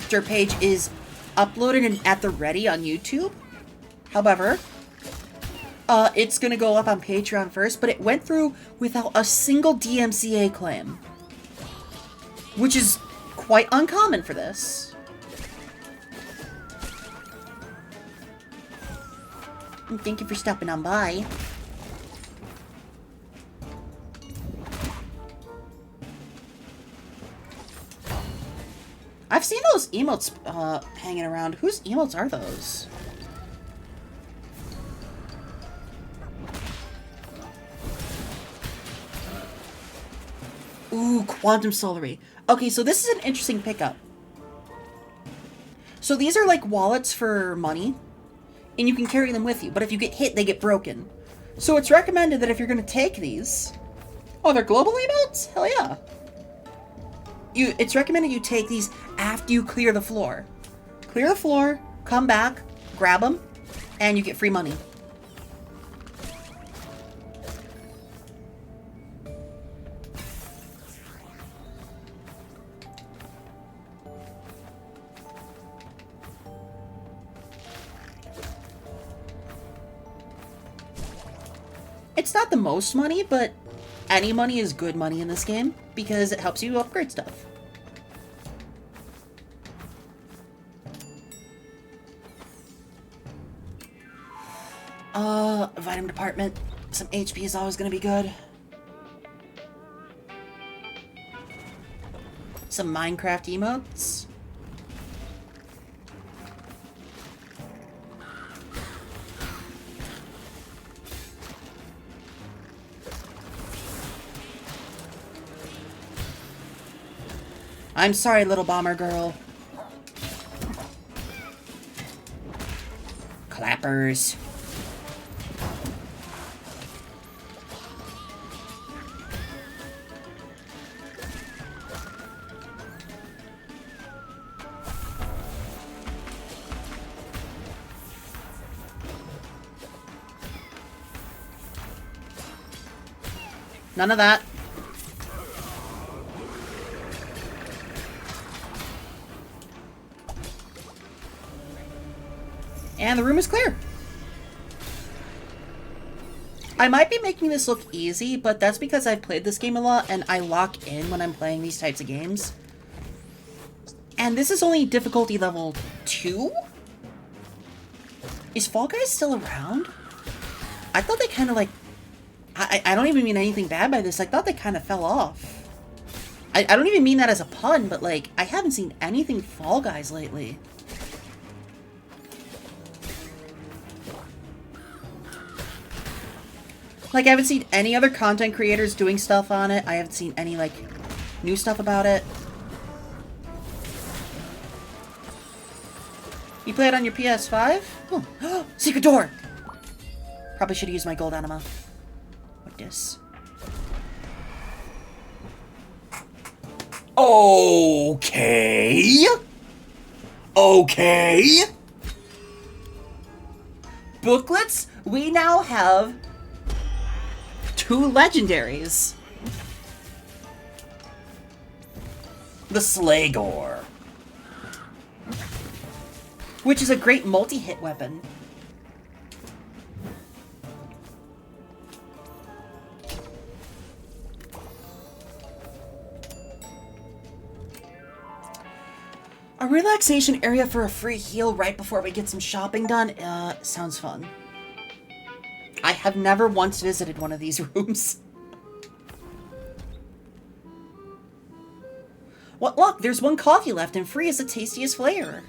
A: Der page is uploaded and at the ready on YouTube. However, it's gonna go up on Patreon first, but it went through without a single DMCA claim. Which is quite uncommon for this. And thank you for stopping on by. I've seen those emotes hanging around. Whose emotes are those? Ooh, Quantum Soulary. Okay, so this is an interesting pickup. So these are like wallets for money, and you can carry them with you, but if you get hit, they get broken. So it's recommended that if you're going to take these... Oh, they're global emotes? Hell yeah. It's recommended you take these after you clear the floor. Clear the floor, come back, grab them, and you get free money. It's not the most money, but any money is good money in this game because it helps you upgrade stuff. Vitamin department. Some HP is always gonna be good. Some Minecraft emotes. I'm sorry, little bomber girl. Clappers. None of that. And the room is clear. I might be making this look easy, but that's because I've played this game a lot and I lock in when I'm playing these types of games. And this is only difficulty level 2? Is Fall Guys still around? I thought they kind of like... I don't even mean anything bad by this. I thought they kind of fell off. I don't even mean that as a pun, but like, I haven't seen anything Fall Guys lately. Like, I haven't seen any other content creators doing stuff on it. I haven't seen any, like, new stuff about it. You play it on your PS5? Oh, secret door! Probably should have used my gold anima. What this?
B: Okay. Okay.
A: Booklets? We now have 2 legendaries.
B: The Slaygore.
A: Which is a great multi-hit weapon. A relaxation area for a free heal right before we get some shopping done? Sounds fun. I have never once visited one of these rooms. What luck, there's 1 coffee left and free is the tastiest flavor.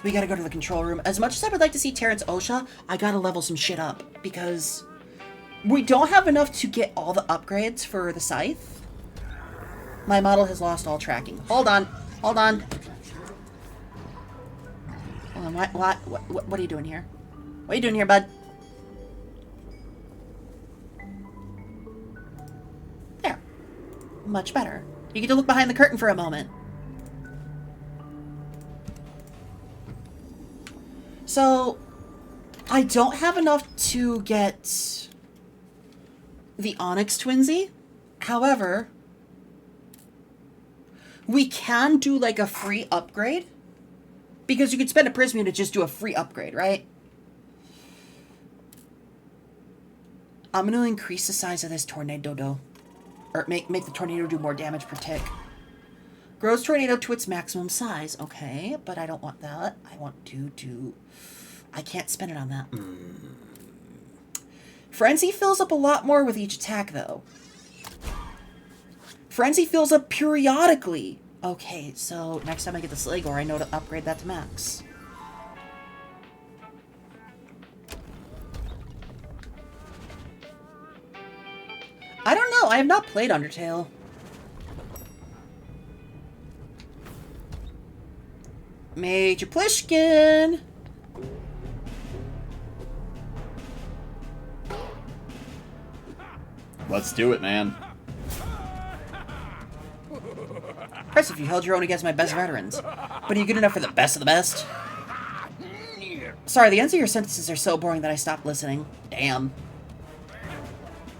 A: We gotta go to the control room. As much as I would like to see Terrence Osha, I gotta level some shit up because We don't have enough to get all the upgrades for the scythe. My model has lost all tracking. Hold on. Hold on. Hold on. What are you doing here? What are you doing here, bud? There. Much better. You get to look behind the curtain for a moment. So, I don't have enough to get the Onyx Twinsy. However, we can do like a free upgrade. Because you could spend a Prismium to just do a free upgrade, right? I'm going to increase the size of this Tornado. Or make the Tornado do more damage per tick. Grows Tornado to its maximum size. Okay, but I don't want that. I want to do... I can't spend it on that. Frenzy fills up a lot more with each attack, though. Frenzy fills up periodically. Okay, so next time I get the Sligor, I know to upgrade that to max. I don't know. I have not played Undertale. Major Plishkin!
B: Let's do it, man.
A: Impressive, you held your own against my best veterans. But are you good enough for the best of the best? Sorry, the ends of your sentences are so boring that I stopped listening. Damn.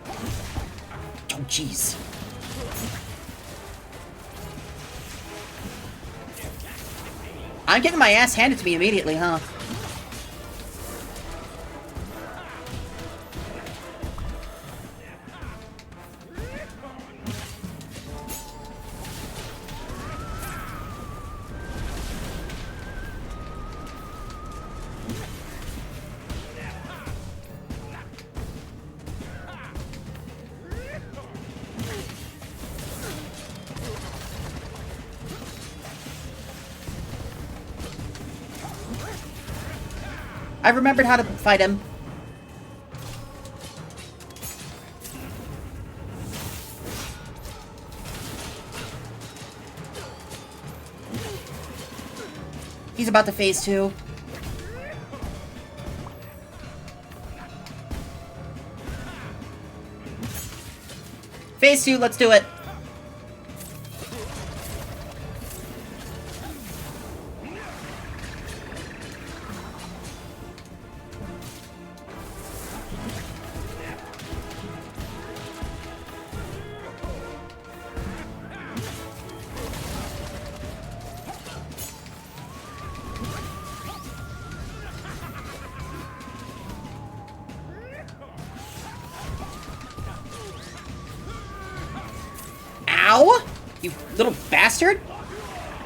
A: Oh, jeez. I'm getting my ass handed to me immediately, huh? I remembered how to fight him. He's about to phase 2. Phase 2, let's do it. Ow! You little bastard!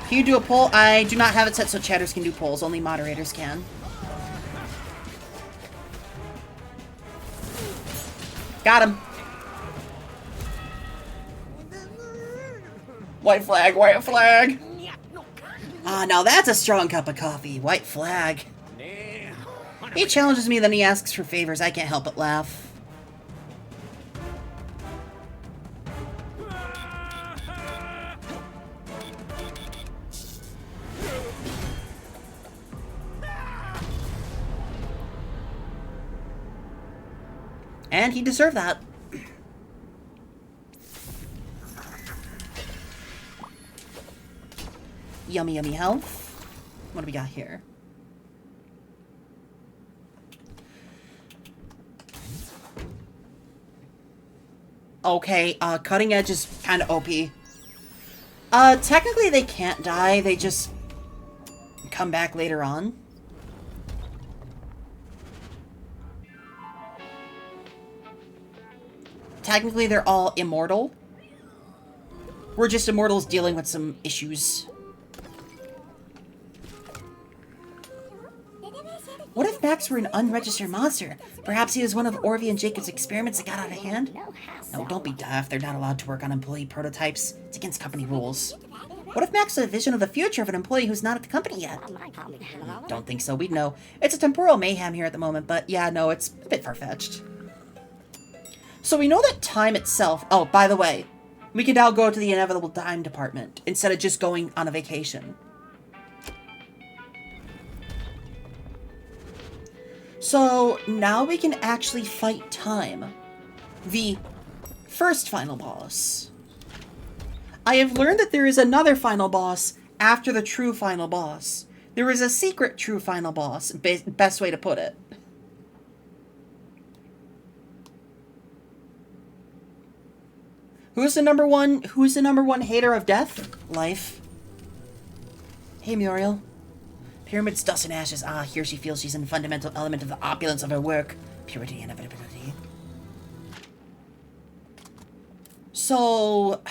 A: Can you do a poll? I do not have it set so chatters can do polls. Only moderators can. Got him. White flag, white flag! Ah, now that's a strong cup of coffee. White flag. He challenges me, then he asks for favors. I can't help but laugh. And he deserved that. Yummy, yummy health. What do we got here? Okay, Cutting Edge is kind of OP. Technically they can't die, they just come back later on. Technically they're all immortal. We're just immortals dealing with some issues. What if Max were an unregistered monster? Perhaps he was one of Orvie and Jacob's experiments that got out of hand? No, don't be daft. They're not allowed to work on employee prototypes. It's against company rules. What if Max had a vision of the future of an employee who's not at the company yet? Don't think so. We'd know. It's a temporal mayhem here at the moment, but yeah, no, it's a bit far-fetched. So we know that time itself... Oh, by the way, we can now go to the inevitable time department instead of just going on a vacation. So now we can actually fight time. The first final boss. I have learned that there is another final boss after the true final boss. There is a secret true final boss, best way to put it. Who's the number one hater of death? Life. Hey, Muriel. Pyramids, dust and ashes. Ah, here she feels she's in a fundamental element of the opulence of her work. Purity and inevitability. So...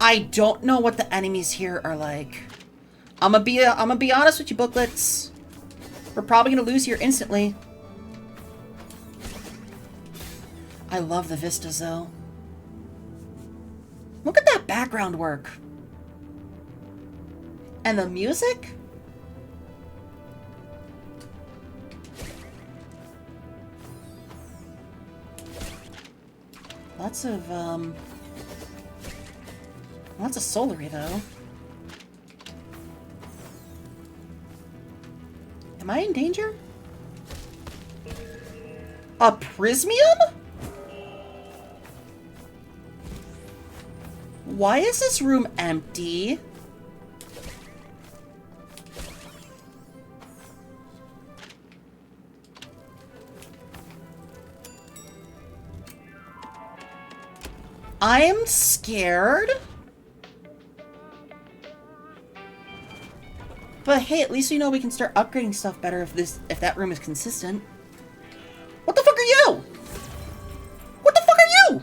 A: I don't know what the enemies here are like. I'm gonna be honest with you, booklets. We're probably gonna lose here instantly. I love the vistas, though. Look at that background work. And the music? Lots of Soulary, though. Am I in danger? A Prismium? Why is this room empty? I'm scared. But hey, at least we know we can start upgrading stuff better if that room is consistent. What the fuck are you? What the fuck are you?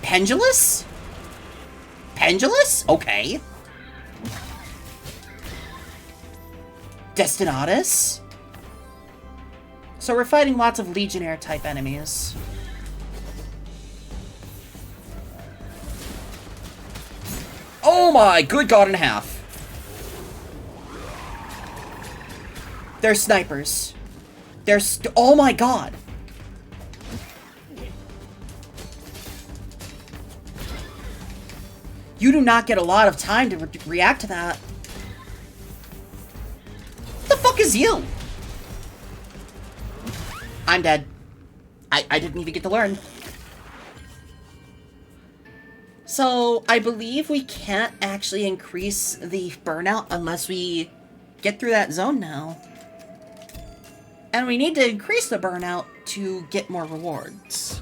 A: Pendulous? Pendulous? Okay. Destinatus? So we're fighting lots of Legionnaire type enemies.
B: Oh my good god and a half.
A: They're snipers. Oh my god. You do not get a lot of time to react to that. What the fuck is you? I'm dead. I didn't even get to learn. So, I believe we can't actually increase the burnout unless we get through that zone now. And we need to increase the burnout to get more rewards.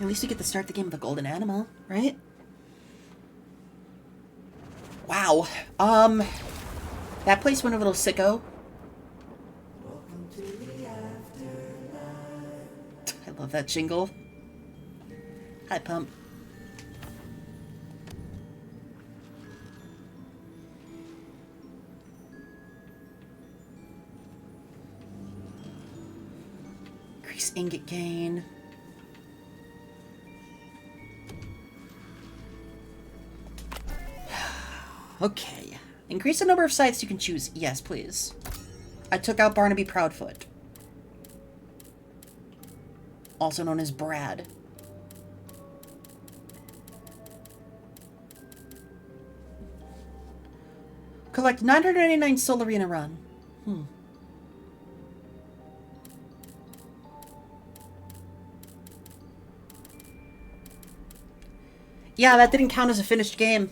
A: At least we get to start the game with a golden animal, right? Wow. That place went a little sicko. I love that jingle. Hi, Pump. Increase ingot gain. Okay. Increase the number of sites you can choose. Yes, please. I took out Barnaby Proudfoot. Also known as Brad. Collect 999 Soulary in a run. Yeah, that didn't count as a finished game.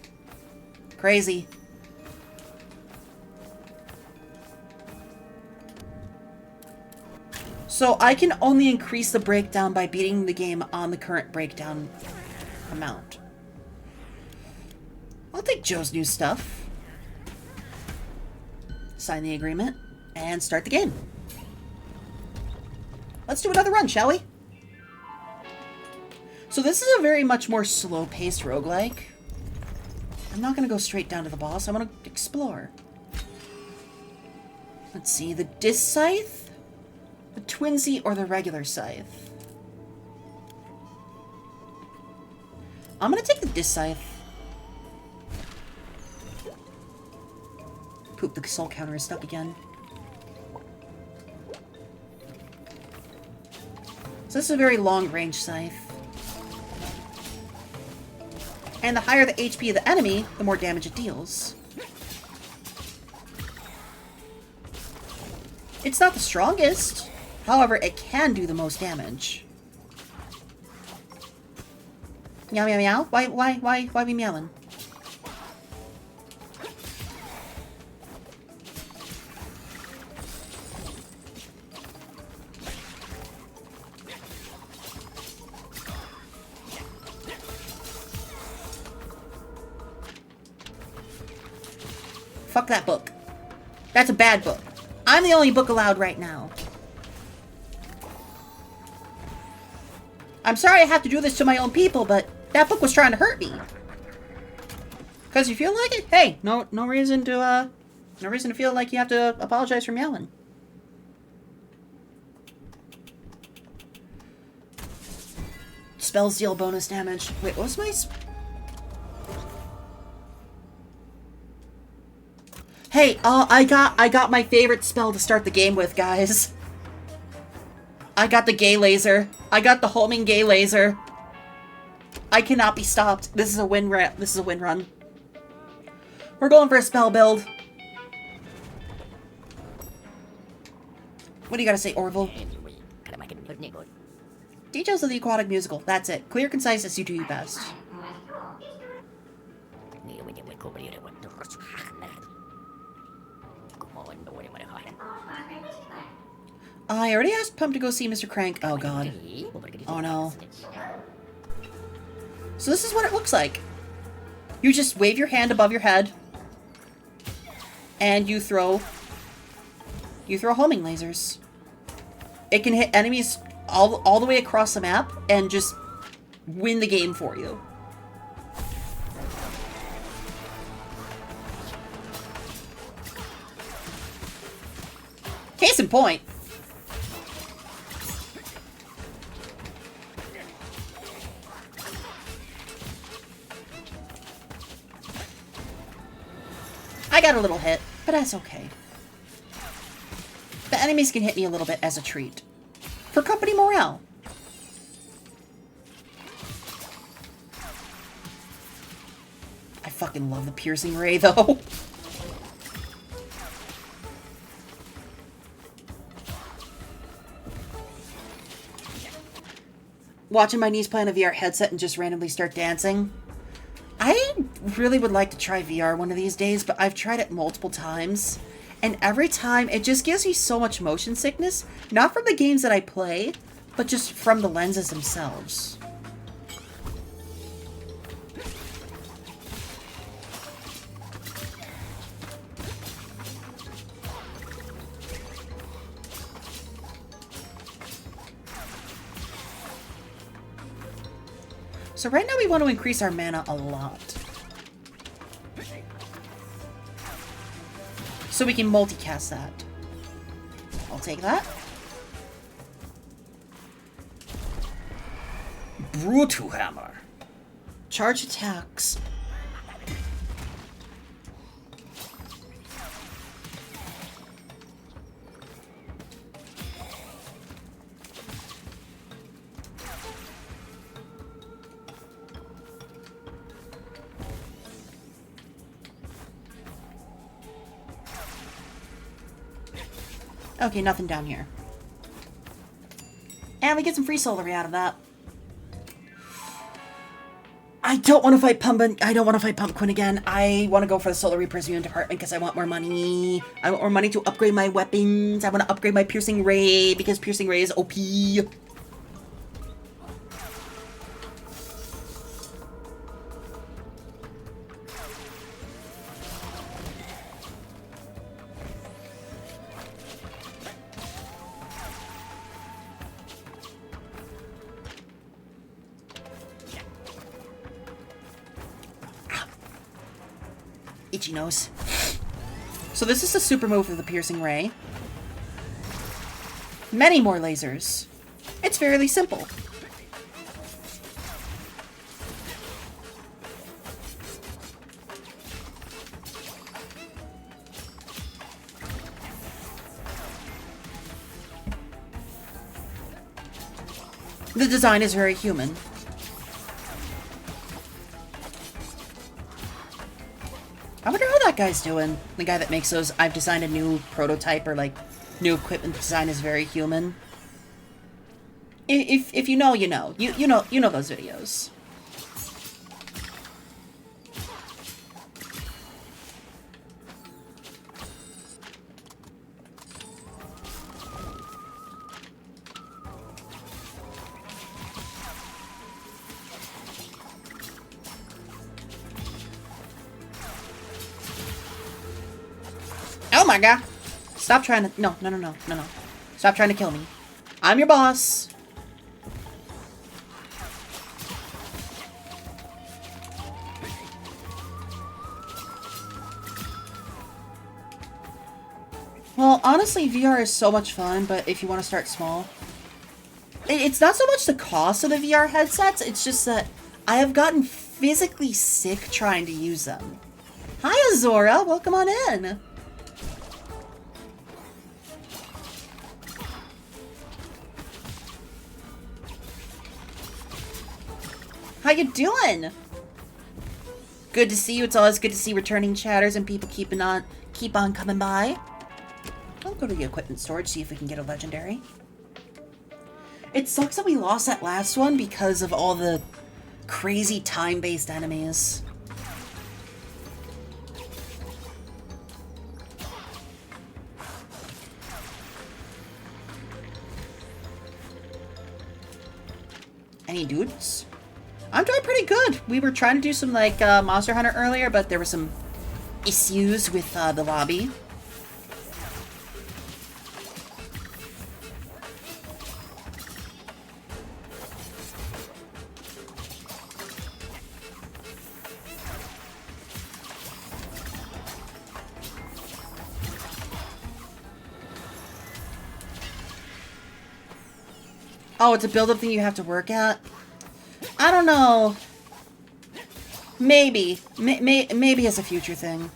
A: Crazy. So I can only increase the breakdown by beating the game on the current breakdown amount. I'll take Joe's new stuff. Sign the agreement and start the game. Let's do another run, shall we? So this is a very much more slow-paced roguelike. I'm not going to go straight down to the boss. I want to explore. Let's see. The disc scythe, the twinsy, or the regular scythe? I'm going to take the disc scythe. Poop, the soul counter is stuck again. So this is a very long-range scythe. And the higher the HP of the enemy, the more damage it deals. It's not the strongest. However, it can do the most damage. Meow, meow, meow. Why we meowing? Fuck that book. That's a bad book. I'm the only book allowed right now. I'm sorry I have to do this to my own people, but that book was trying to hurt me. Because you feel like it? Hey, no reason to feel like you have to apologize for meowing. Spells deal bonus damage. Wait, what was my... Hey, I got my favorite spell to start the game with, guys. I got the gay laser. I got the homing gay laser. I cannot be stopped. This is a win run. We're going for a spell build. What do you gotta say, Orville? Details of the aquatic musical. That's it. Clear, concise, as you do your best. I already asked Pump to go see Mr. Crank. Oh god. Oh no. So this is what it looks like. You just wave your hand above your head. And you throw homing lasers. It can hit enemies all the way across the map and just win the game for you. Case in point. I got a little hit, but that's okay. The enemies can hit me a little bit as a treat. For company morale. I fucking love the piercing ray, though. Watching my niece play on a VR headset and just randomly start dancing. I really would like to try VR one of these days, but I've tried it multiple times. And every time, it just gives me so much motion sickness. Not from the games that I play, but just from the lenses themselves. So right now we want to increase our mana a lot. So we can multicast that. I'll take that.
B: Brutal Hammer.
A: Charge attacks. Okay, nothing down here. And we get some free Soulary out of that. I don't want to fight Pumpkin again. I want to go for the Soulary Prison department because I want more money. I want more money to upgrade my weapons. I want to upgrade my Piercing Ray because Piercing Ray is OP. Itchy nose. So this is the super move of the Piercing Ray. Many more lasers. It's fairly simple. The design is very human. I wonder how that guy's doing. The guy that makes those, I've designed a new prototype, or like new equipment design is very human. If you know, you know. You know those videos. Oh my god! Stop trying to... No. Stop trying to kill me. I'm your boss. Well, honestly, VR is so much fun, but if you want to start small... It's not so much the cost of the VR headsets, it's just that I have gotten physically sick trying to use them. Hi, Azora! Welcome on in! How you doing? Good to see you. It's always good to see returning chatters and people keep on coming by. I'll go to the equipment storage, see if we can get a legendary. It sucks that we lost that last one because of all the crazy time-based enemies. Any dudes? I'm doing pretty good. We were trying to do some, like, Monster Hunter earlier, but there were some issues with the lobby. Oh, it's a build-up thing you have to work at? I don't know. Maybe. Maybe as a future thing.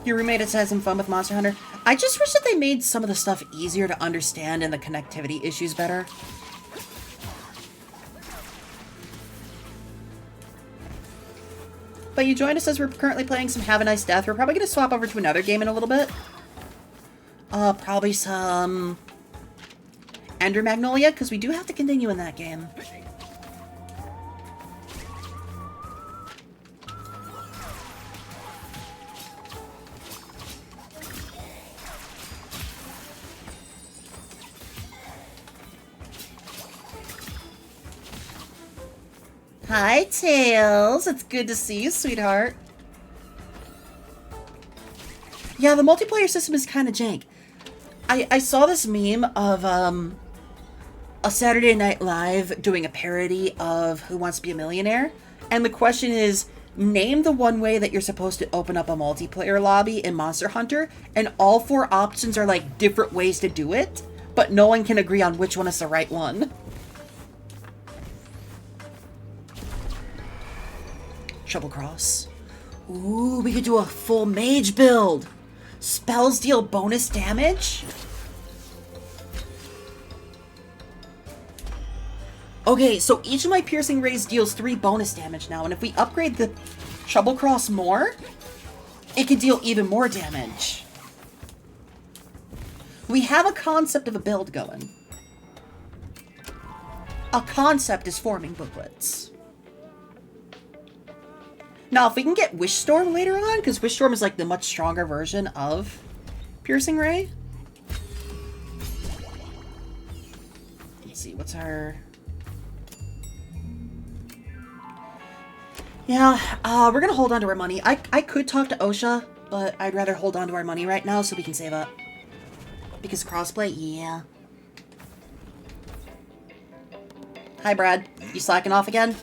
A: Your roommate has had some fun with Monster Hunter. I just wish that they made some of the stuff easier to understand and the connectivity issues better. But you joined us as we're currently playing some Have a Nice Death. We're probably going to swap over to another game in a little bit. Probably some... Ender Magnolia, because we do have to continue in that game. Hi, Tails. It's good to see you, sweetheart. Yeah, the multiplayer system is kind of jank. I saw this meme of, a Saturday Night Live doing a parody of Who Wants to Be a Millionaire? And the question is, name the one way that you're supposed to open up a multiplayer lobby in Monster Hunter, and all 4 options are like different ways to do it, but no one can agree on which one is the right one. Trouble Cross. Ooh, we could do a full mage build. Spells deal bonus damage? Okay, so each of my piercing rays deals 3 bonus damage now, and if we upgrade the Trouble Cross more, it can deal even more damage. We have a concept of a build going. A concept is forming booklets. Now, if we can get Wish Storm later on, because Wish Storm is like the much stronger version of Piercing Ray. Let's see, what's our... Yeah, we're gonna hold on to our money. I could talk to OSHA, but I'd rather hold on to our money right now so we can save up. Because crossplay, yeah. Hi, Brad. You slacking off again?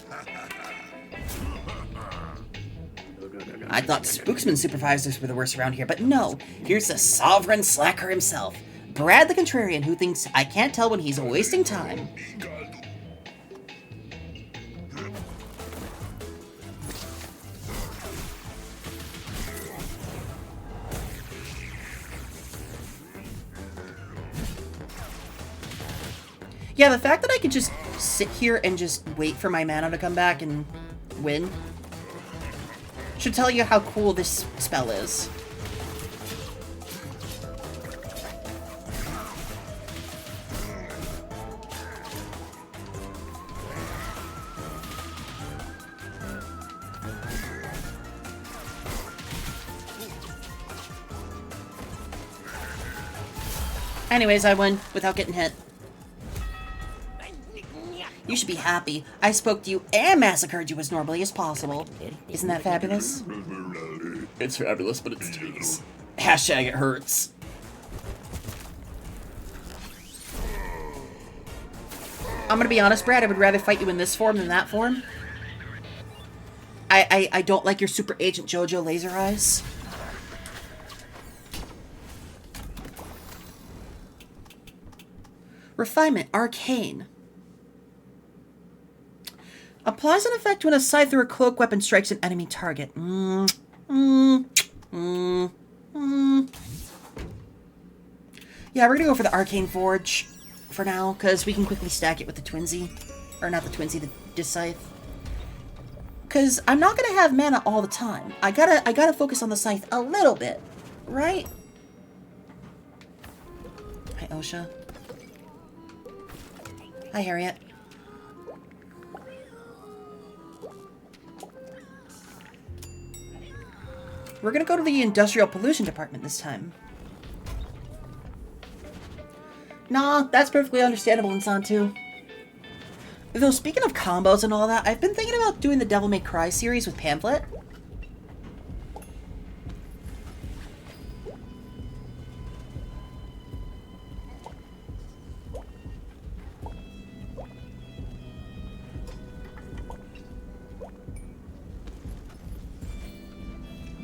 A: I thought Spooksman supervisors were the worst around here, but no. Here's the sovereign slacker himself. Brad the Contrarian, who thinks I can't tell when he's wasting time. Yeah, the fact that I could just sit here and just wait for my mana to come back and win should tell you how cool this spell is. Anyways, I won without getting hit. You should be happy. I spoke to you and massacred you as normally as possible. Isn't that fabulous?
B: It's fabulous, but it's tedious. Hashtag it hurts.
A: I'm gonna be honest, Brad, I would rather fight you in this form than that form. I don't like your Super Agent JoJo laser eyes. Refinement, Arcane. Applies an effect when a scythe or a cloak weapon strikes an enemy target. Yeah, we're gonna go for the Arcane Forge for now, because we can quickly stack it with the Twinsy. Or not the Twinsy, the Scythe. Because I'm not gonna have mana all the time. I gotta focus on the Scythe a little bit, right? Hi, Osha. Hi, Harriet. We're gonna go to the Industrial Pollution Department this time. Nah, that's perfectly understandable in San 2. Though, speaking of combos and all that, I've been thinking about doing the Devil May Cry series with Pamphlet.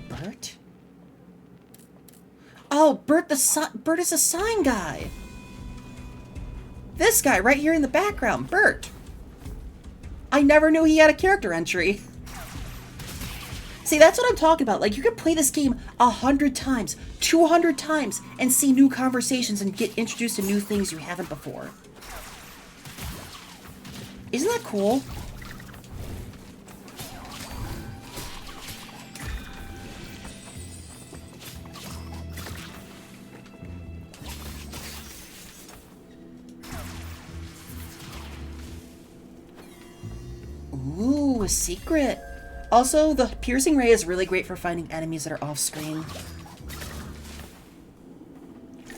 A: Bert? Oh, Bert is a sign guy. This guy right here in the background, Bert. I never knew he had a character entry. See, that's what I'm talking about. Like, you can play this game 100 times, 200 times, and see new conversations and get introduced to new things you haven't before. Isn't that cool? Ooh, a secret. Also, the piercing ray is really great for finding enemies that are off screen.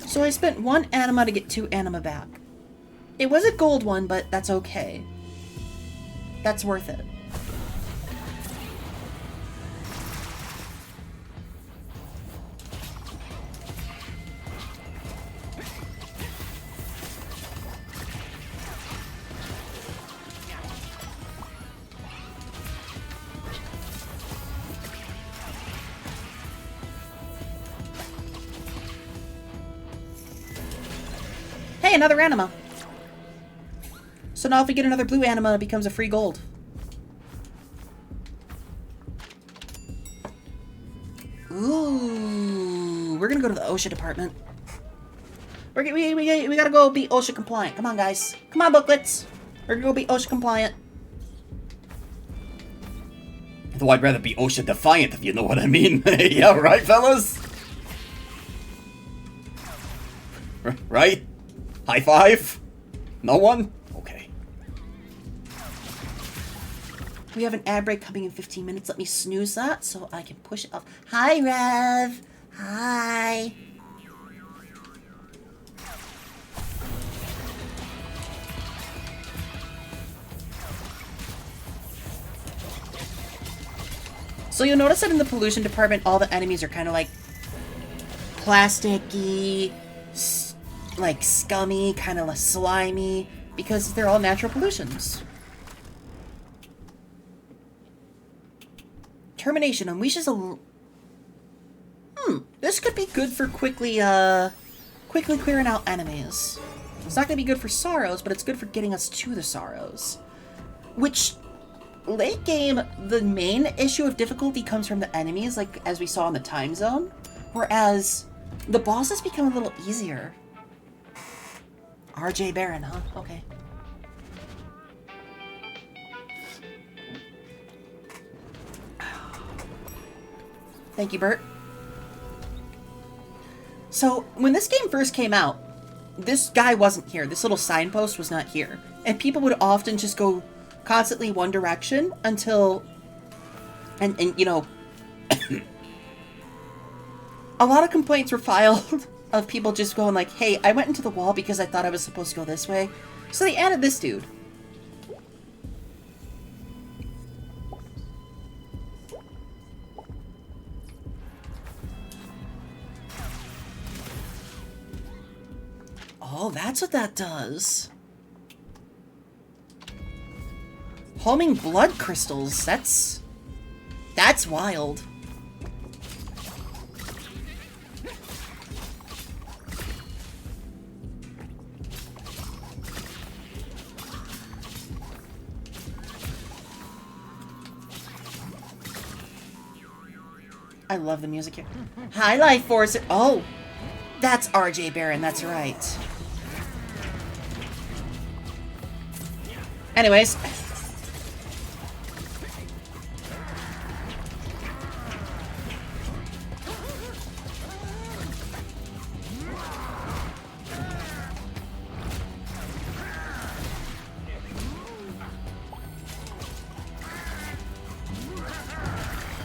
A: So I spent 1 anima to get 2 anima back. It was a gold one, but that's okay. That's worth it. Hey, another anima. So now if we get another blue anima, it becomes a free gold. Ooh, we're gonna go to the OSHA department. We gotta go be OSHA compliant. Come on, guys. Come on, booklets. We're gonna go be OSHA compliant.
B: Though I'd rather be OSHA defiant, if you know what I mean. Yeah, right, fellas? Right? High five? No one? Okay.
A: We have an ad break coming in 15 minutes. Let me snooze that so I can push it off. Hi, Rev. Hi. So you'll notice that in the pollution department, all the enemies are kind of like plasticky, like scummy, kind of slimy, because they're all natural pollutions. Termination unleashes a... this could be good for quickly clearing out enemies. It's not going to be good for Sorrows, but it's good for getting us to the Sorrows. Which, late game, the main issue of difficulty comes from the enemies, like as we saw in the time zone, whereas the bosses become a little easier. RJ Baron, huh? Okay. Thank you, Bert. So, when this game first came out, this guy wasn't here. This little signpost was not here. And people would often just go constantly one direction until... And you know... a lot of complaints were filed of people just going like, hey, I went into the wall because I thought I was supposed to go this way. So they added this dude. Oh, that's what that does. Homing blood crystals. That's wild. I love the music here. Hi, Life Force. Oh, that's RJ Barron. That's right. Anyways.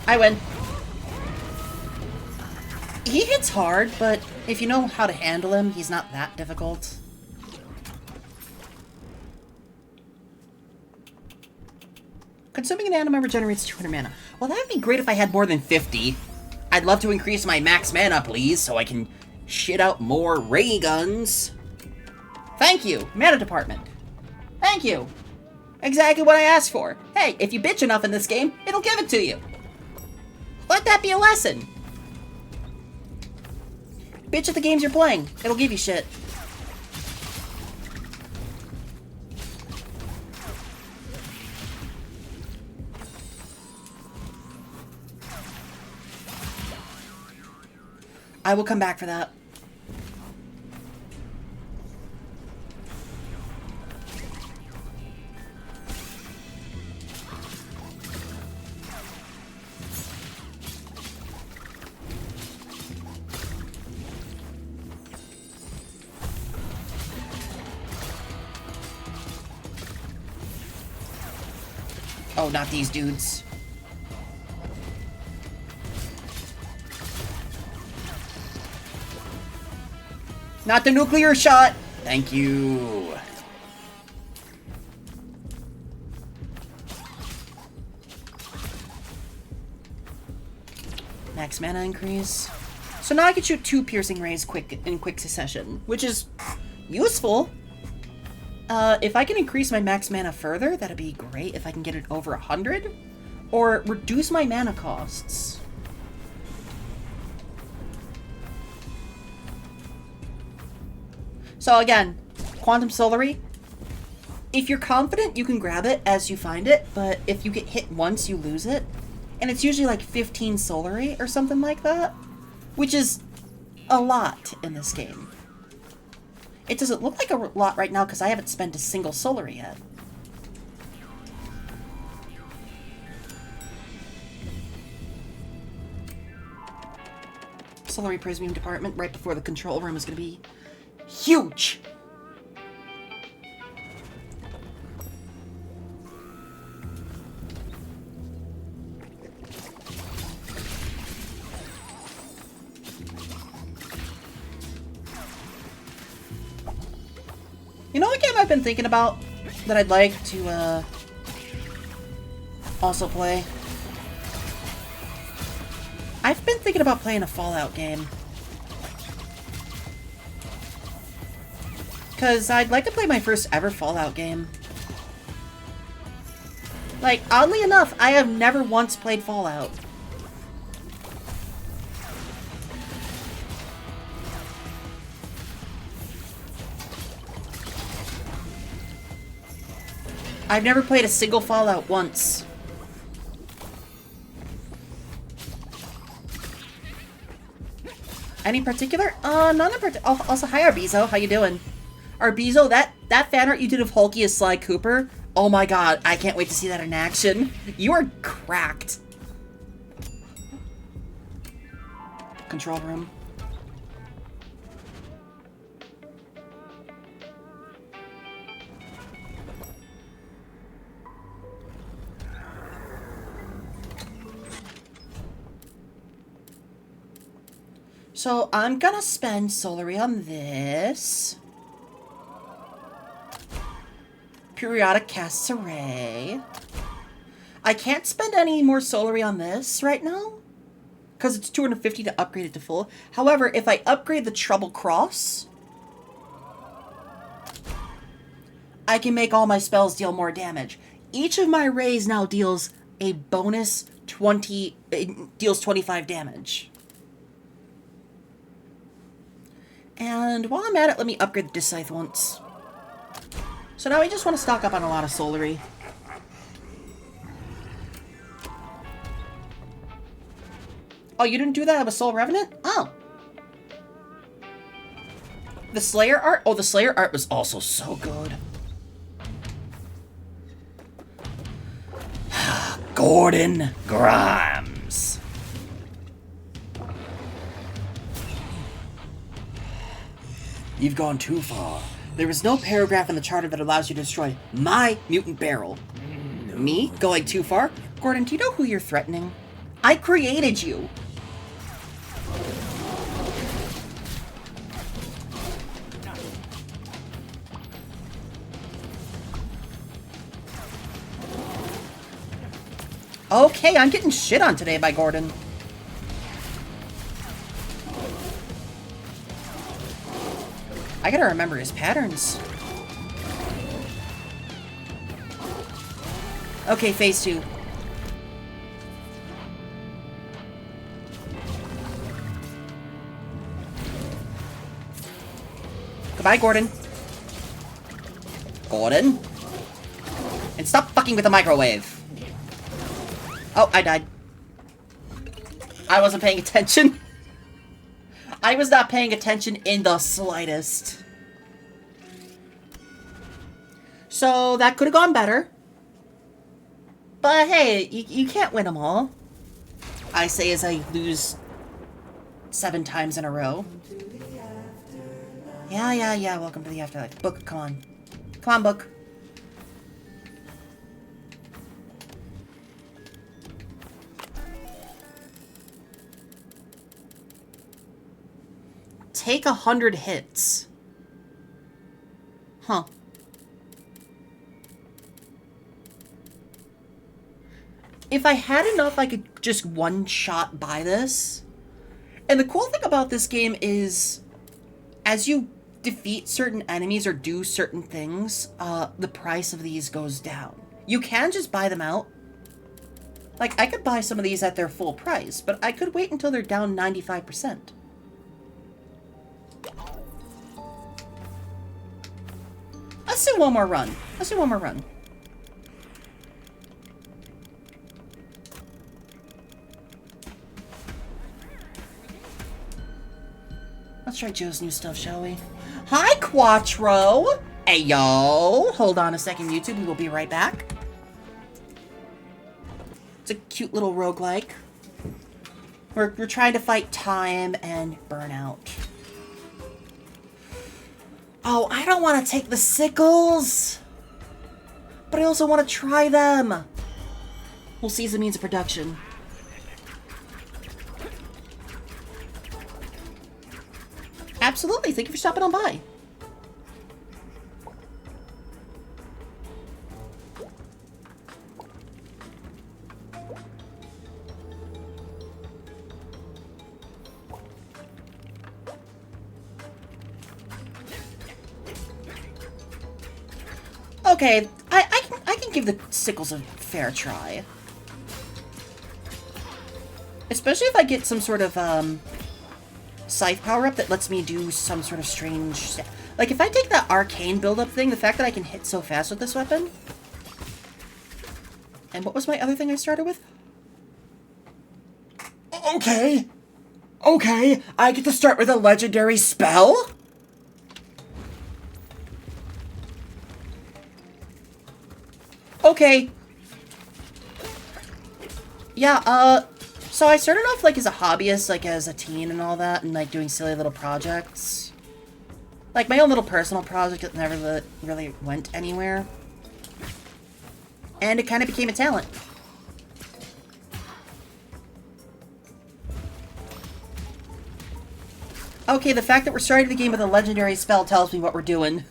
A: I win. He hits hard, but if you know how to handle him, he's not that difficult. Consuming an anima regenerates 200 mana. Well, that would be great if I had more than 50. I'd love to increase my max mana, please, so I can shit out more ray guns. Thank you, mana department. Thank you. Exactly what I asked for. Hey, if you bitch enough in this game, it'll give it to you. Let that be a lesson. Bitch at the games you're playing. It'll give you shit. I will come back for that. Oh, not these dudes. Not the nuclear shot! Thank you. Max mana increase. So now I can shoot 2 piercing rays in quick succession, which is useful. If I can increase my max mana further, that'd be great if I can get it over 100. Or reduce my mana costs. So again, Quantum Soulary. If you're confident, you can grab it as you find it, but if you get hit once, you lose it. And it's usually like 15 Soulary or something like that, which is a lot in this game. It doesn't look like a lot right now because I haven't spent a single Soulary yet. Soulary Prismium department right before the control room is going to be huge! You know what game I've been thinking about that I'd like to also play? I've been thinking about playing a Fallout game. Because I'd like to play my first ever Fallout game. Like, oddly enough, I have never once played Fallout. I've never played a single Fallout once. Any particular? None in particular. Oh, also, hi Arbizo, how you doing? Arbizo, that fan art you did of Hulky as Sly Cooper, oh my god, I can't wait to see that in action. You are cracked. control room. So I'm gonna spend Soulary on this. Periodic casts array. I can't spend any more Soulary on this right now, because it's 250 to upgrade it to full. However, if I upgrade the Trouble Cross, I can make all my spells deal more damage. Each of my rays now deals a bonus 20, it deals 25 damage. And while I'm at it, let me upgrade the Disc Scythe once. So now I just want to stock up on a lot of Soulary. Oh, you didn't do that with Soul Revenant? Oh. The Slayer art? Oh, the Slayer art was also so good. Gordon Grimes. You've gone too far. There is no paragraph in the charter that allows you to destroy my mutant barrel. Me? Going too far? Gordon, do you know who you're threatening? I created you. Okay, I'm getting shit on today by Gordon. I gotta remember his patterns. Okay, phase 2. Goodbye, Gordon. Gordon? And stop fucking with the microwave. Oh, I died. I wasn't paying attention. I was not paying attention in the slightest. So, that could have gone better. But hey, you can't win them all. I say as I lose 7 times in a row. Yeah, welcome to the afterlife. Book, come on. Come on, book. Take 100 hits. Huh. If I had enough, I could just one-shot buy this. And the cool thing about this game is, as you defeat certain enemies or do certain things, the price of these goes down. You can just buy them out. Like, I could buy some of these at their full price, but I could wait until they're down 95%. Let's do one more run. Let's do one more run. Let's try Joe's new stuff, shall we? Hi, Quattro! Hey, yo! Hold on a second, YouTube. We will be right back. It's a cute little roguelike. We're trying to fight time and burnout. Oh, I don't want to take the sickles! But I also want to try them! We'll see as a means of production. Absolutely, thank you for stopping on by. Okay, I can give the sickles a fair try. Especially if I get some sort of, scythe power-up that lets me do some sort of strange... Like, if I take that arcane build-up thing, the fact that I can hit so fast with this weapon... And what was my other thing I started with? Okay. Okay, I get to start with a legendary spell? Okay. Yeah, So I started off, like, as a hobbyist, like, as a teen and all that, and, like, doing silly little projects. Like, my own little personal project that never really went anywhere. And it kind of became a talent. Okay, the fact that we're starting the game with a legendary spell tells me what we're doing.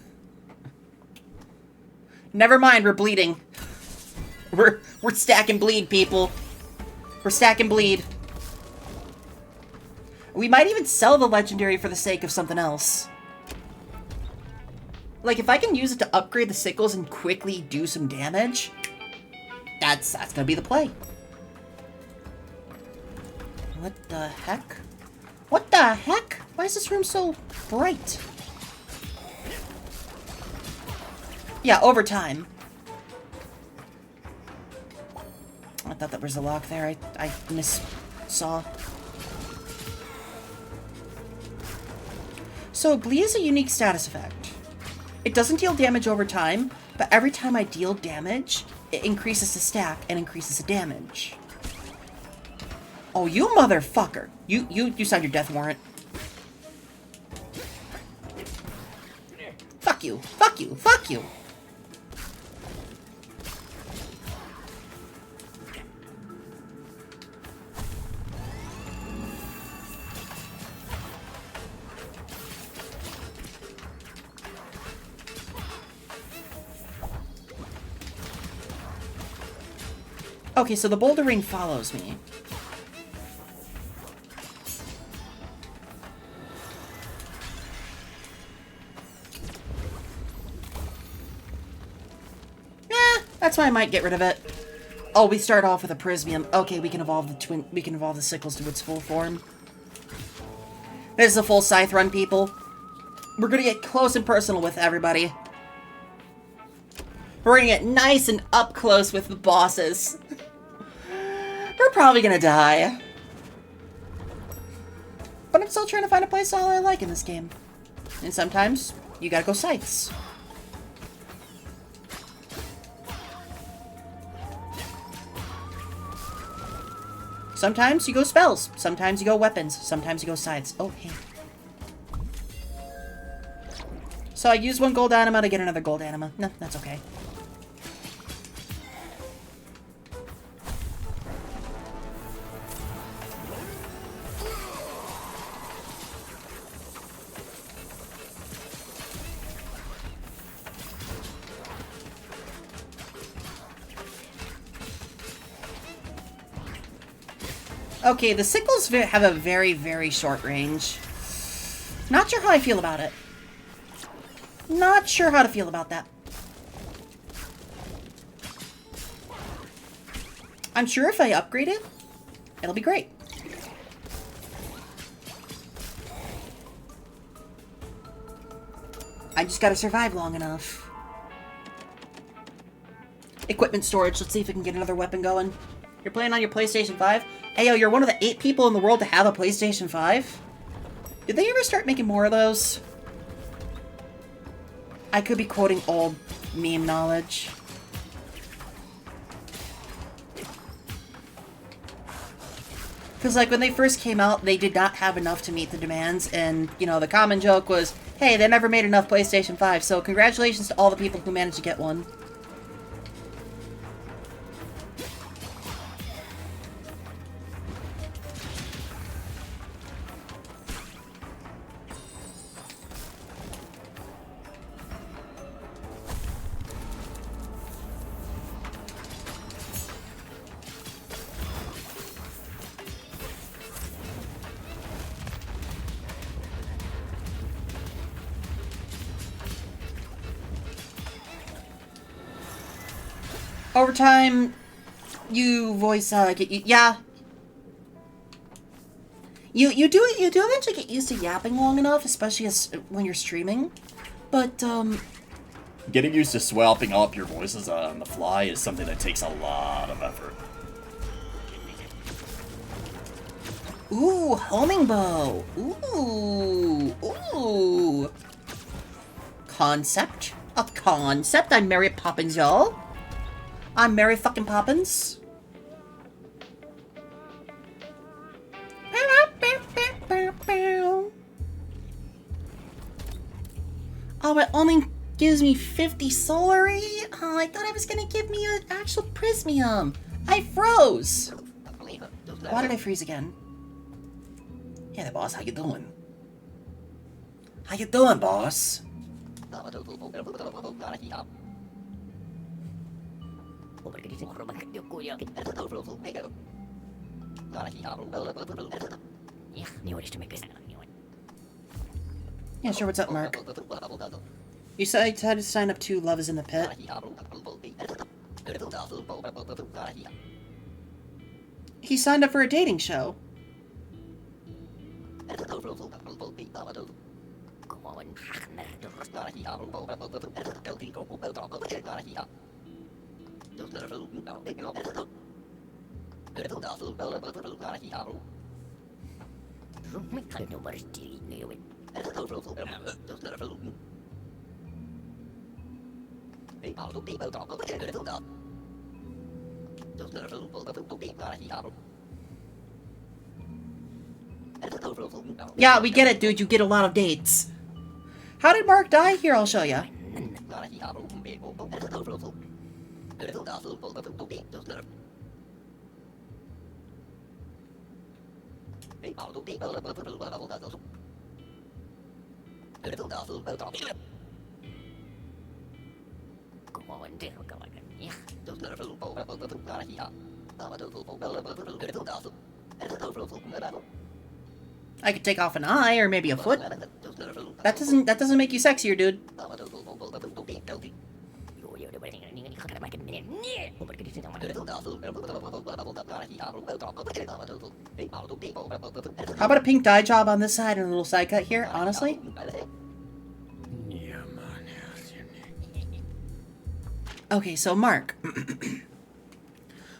A: Never mind, we're bleeding. We're stacking bleed, people. We're stacking bleed. We might even sell the legendary for the sake of something else. Like, if I can use it to upgrade the sickles and quickly do some damage, that's gonna be the play. What the heck? What the heck? Why is this room so bright? Yeah, over time. I thought that was a lock there. I saw. So, bleed is a unique status effect. It doesn't deal damage over time, but every time I deal damage, it increases the stack and increases the damage. Oh, you motherfucker! You signed your death warrant. Fuck you! Fuck you! Fuck you! Okay, so the boulder ring follows me. That's why I might get rid of it. Oh, we start off with a prismium. Okay, we can evolve the sickles to its full form. This is a full scythe run, people. We're gonna get close and personal with everybody. We're gonna get nice and up close with the bosses. We're probably gonna die. But I'm still trying to find a playstyle I like in this game. And sometimes, you gotta go scythes. Sometimes you go spells. Sometimes you go weapons. Sometimes you go scythes. Oh, hey. So I use one gold anima to get another gold anima. No, that's okay. Okay, the sickles have a very, very short range. Not sure how I feel about it. Not sure how to feel about that. I'm sure if I upgrade it, it'll be great. I just gotta survive long enough. Equipment storage. Let's see if we can get another weapon going. You're playing on your PlayStation 5? Hey, yo, you're one of the 8 people in the world to have a PlayStation 5? Did they ever start making more of those? I could be quoting old meme knowledge. Because, like, when they first came out, they did not have enough to meet the demands, and, you know, the common joke was, hey, they never made enough PlayStation 5, so congratulations to all the people who managed to get one. Over time, you voice, yeah. You do eventually get used to yapping long enough, especially when you're streaming. But,
B: Getting used to swapping up your voices on the fly is something that takes a lot of effort.
A: Ooh, homing bow. Ooh. Concept. A concept. I'm Mary Poppins, y'all. I'm Mary fucking Poppins. Oh, it only gives me 50 Soulary? Oh, I thought it was gonna give me an actual Prismium. I froze! Why did I freeze again? Yeah, boss, how you doing? How you doing, boss? Yeah, sure, what's up, Mark? You said you had to sign up to Love is in the Pit. He signed up for a dating show. Yeah, we get it, dude. You get a lot of dates. How did Mark die? Here, I'll show you. I could take off an eye or maybe a foot. That doesn't make you sexier, dude. How about a pink dye job on this side and a little side cut here, honestly? Okay, so Mark.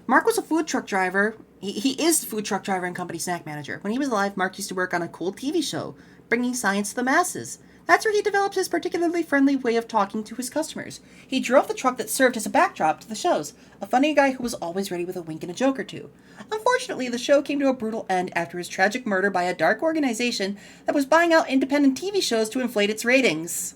A: Mark was a food truck driver. He is the food truck driver and company snack manager. When he was alive, Mark used to work on a cool TV show, bringing science to the masses. That's where he developed his particularly friendly way of talking to his customers. He drove the truck that served as a backdrop to the shows, a funny guy who was always ready with a wink and a joke or two. Unfortunately, the show came to a brutal end after his tragic murder by a dark organization that was buying out independent TV shows to inflate its ratings.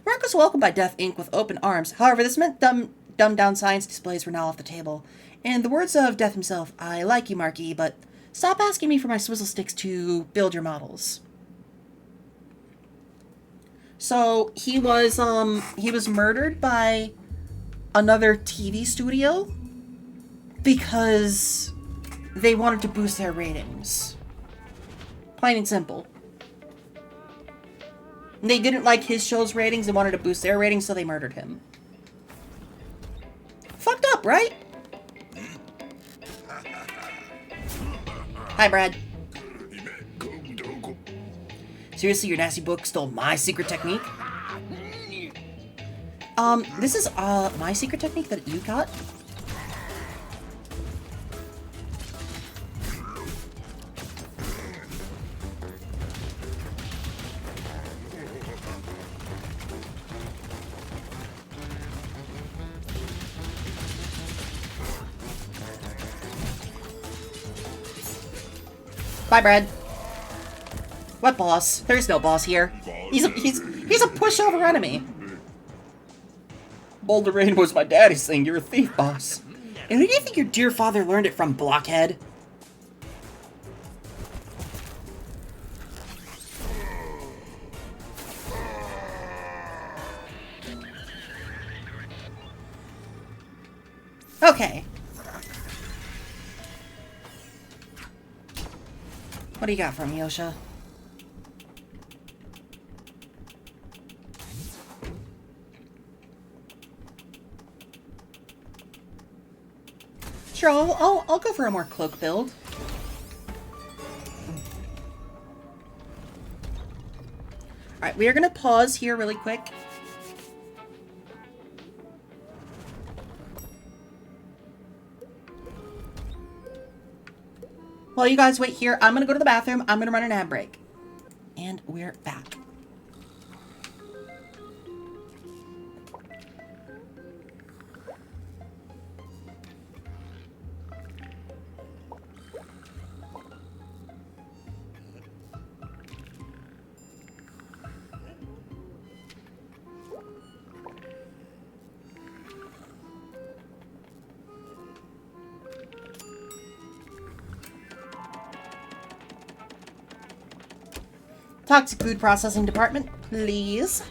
A: Mark was welcomed by Death Inc. with open arms. However, this meant dumbed-down science displays were now off the table. In the words of Death himself, I like you, Marky, but stop asking me for my swizzle sticks to build your models. So he was murdered by another TV studio because they wanted to boost their ratings. Plain and simple. They didn't like his show's ratings and wanted to boost their ratings, so they murdered him. Fucked up, right? Hi, Brad. Seriously, your nasty book stole my secret technique? This is, my secret technique that you got? Bye, Brad. What boss? There's no boss here. He's a pushover enemy.
B: Boulder Rain was my daddy's thing. You're a thief, boss.
A: And who do you think your dear father learned it from, blockhead? Okay. What do you got for me, Yosha? Sure, I'll go for a more cloak build. Alright, we are gonna pause here really quick. While you guys wait here, I'm gonna go to the bathroom, I'm gonna run an ad break. And we're back. Toxic food processing department, please.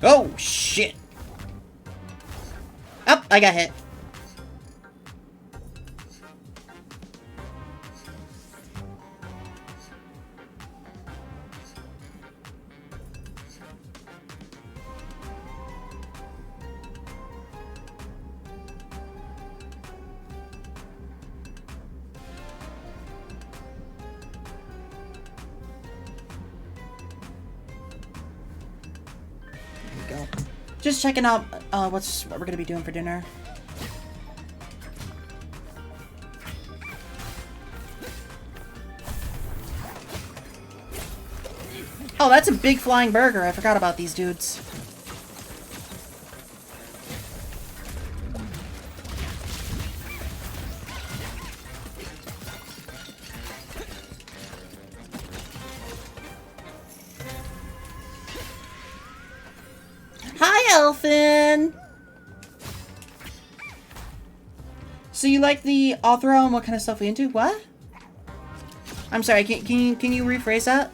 B: Oh, shit!
A: Oh, I got hit. Go. Just checking out what we're gonna be doing for dinner. Oh, that's a big flying burger. I forgot about these dudes. Hi, Elfin! So you like the Author and what kind of stuff we into? What? I'm sorry, can you rephrase that?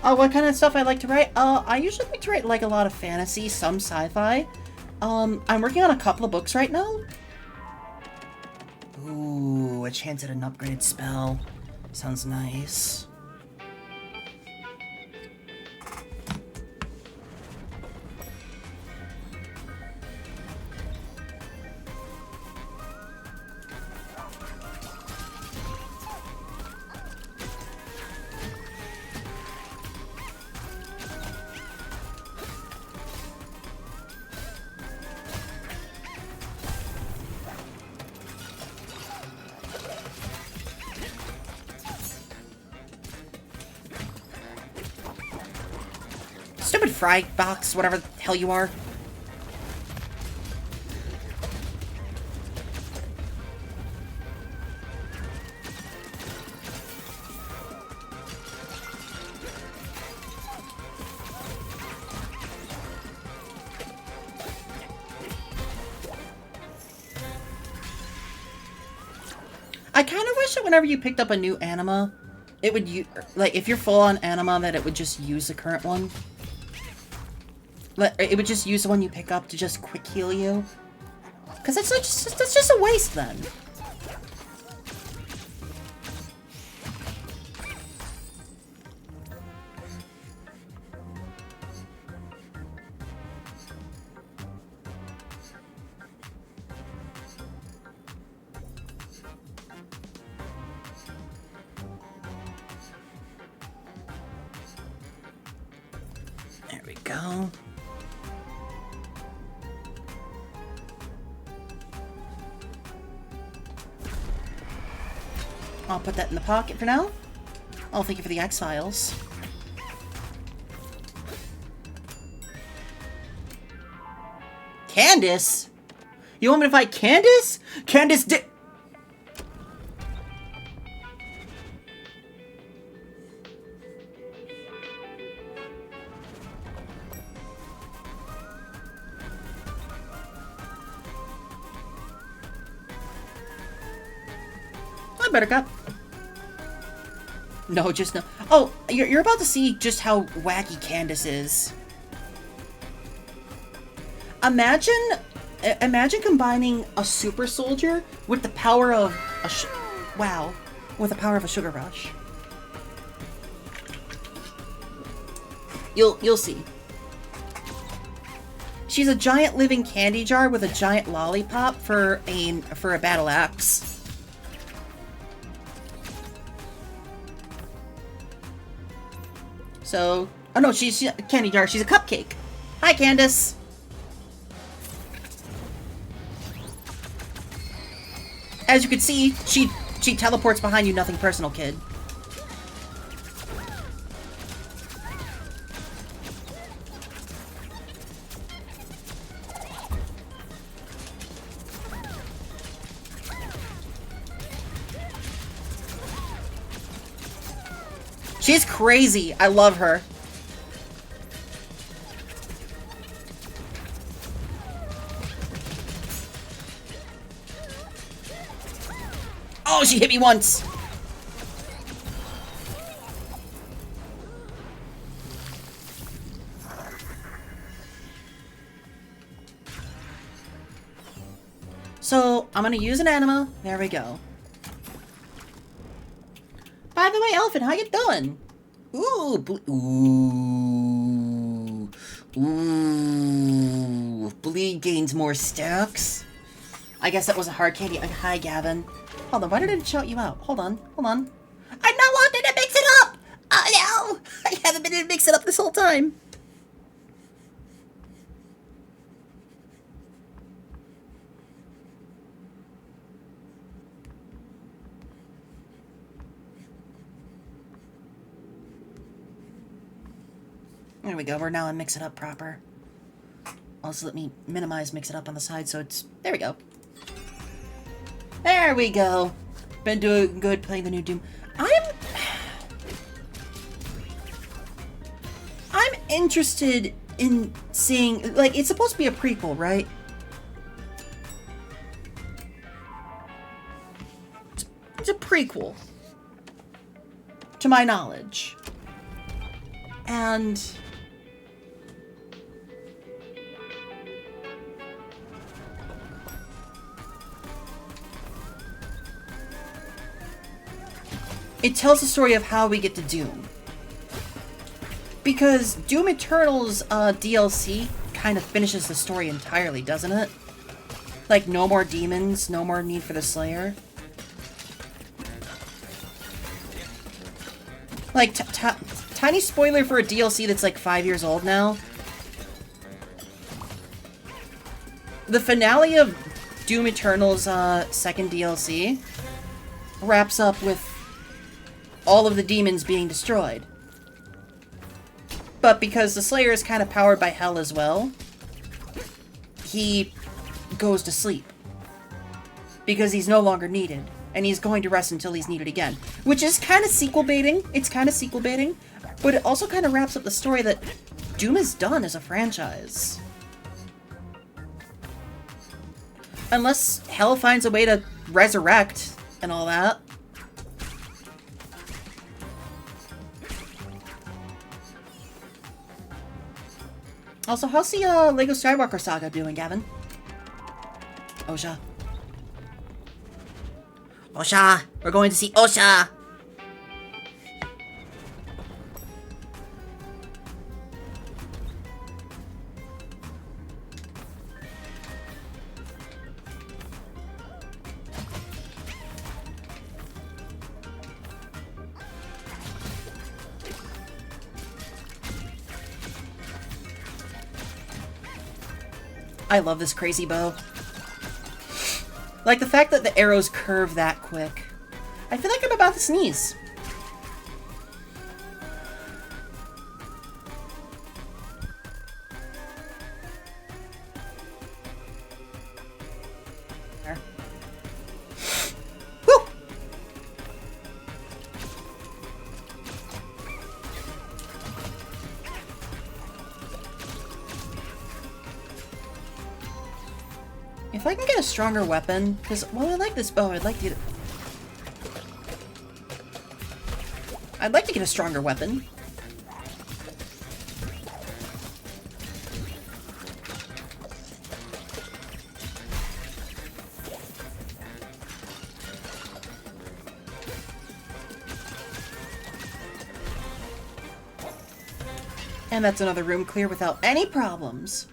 A: Oh, what kind of stuff I like to write? I usually like to write like a lot of fantasy, some sci-fi. I'm working on a couple of books right now. Ooh, a chance at an upgraded spell. Sounds nice. Stupid fry box, whatever the hell you are. I kind of wish that whenever you picked up a new anima, it would like if you're full on anima, that it would just use the current one. It would just use the one you pick up to just quick heal you. Because that's just a waste then. There we go. I'll put that in the pocket for now. Oh, thank you for the X-Files. Candace? You want me to fight Candace? Candace di- Hi, Buttercup. No, just no. Oh, you're about to see just how wacky Candace is. Imagine combining a super soldier with the power of Wow. With the power of a sugar rush. You'll see. She's a giant living candy jar with a giant lollipop for a battle axe. So, oh no, she's a candy jar. She's a cupcake. Hi, Candace. As you can see, she teleports behind you. Nothing personal, kid. She's crazy. I love her. Oh, she hit me once. So, I'm gonna use an anima. There we go. By the way, Elephant, how you doing? Ooh, ooh, bleed gains more stacks. I guess that was a hard candy. Hi, Gavin. Hold on, why did it shout you out? Hold on, hold on. I'm not wanting to mix it up! Oh no! I haven't been able to mix it up this whole time. There we go, we're now in Mix It Up proper. Also, let me minimize Mix It Up on the side so it's... There we go. There we go. Been doing good playing the new Doom. I'm interested in seeing... Like, it's supposed to be a prequel, right? It's a prequel. To my knowledge. And... it tells the story of how we get to Doom. Because Doom Eternal's DLC kind of finishes the story entirely, doesn't it? Like, no more demons, no more need for the Slayer. Like, tiny spoiler for a DLC that's like 5 years old now. The finale of Doom Eternal's second DLC wraps up with all of the demons being destroyed. But because the Slayer is kind of powered by hell as well, he goes to sleep. Because he's no longer needed. And he's going to rest until he's needed again. Which is kind of sequel baiting. It's kind of sequel baiting. But it also kind of wraps up the story that Doom is done as a franchise. Unless hell finds a way to resurrect and all that. Also, how's the Lego Skywalker Saga doing, Gavin? Osha. Osha! We're going to see Osha! I love this crazy bow. Like the fact that the arrows curve that quick. I feel like I'm about to sneeze. There. Woo! If I can get a stronger weapon, because while I like this bow, I'd like to get a stronger weapon. And that's another room clear without any problems.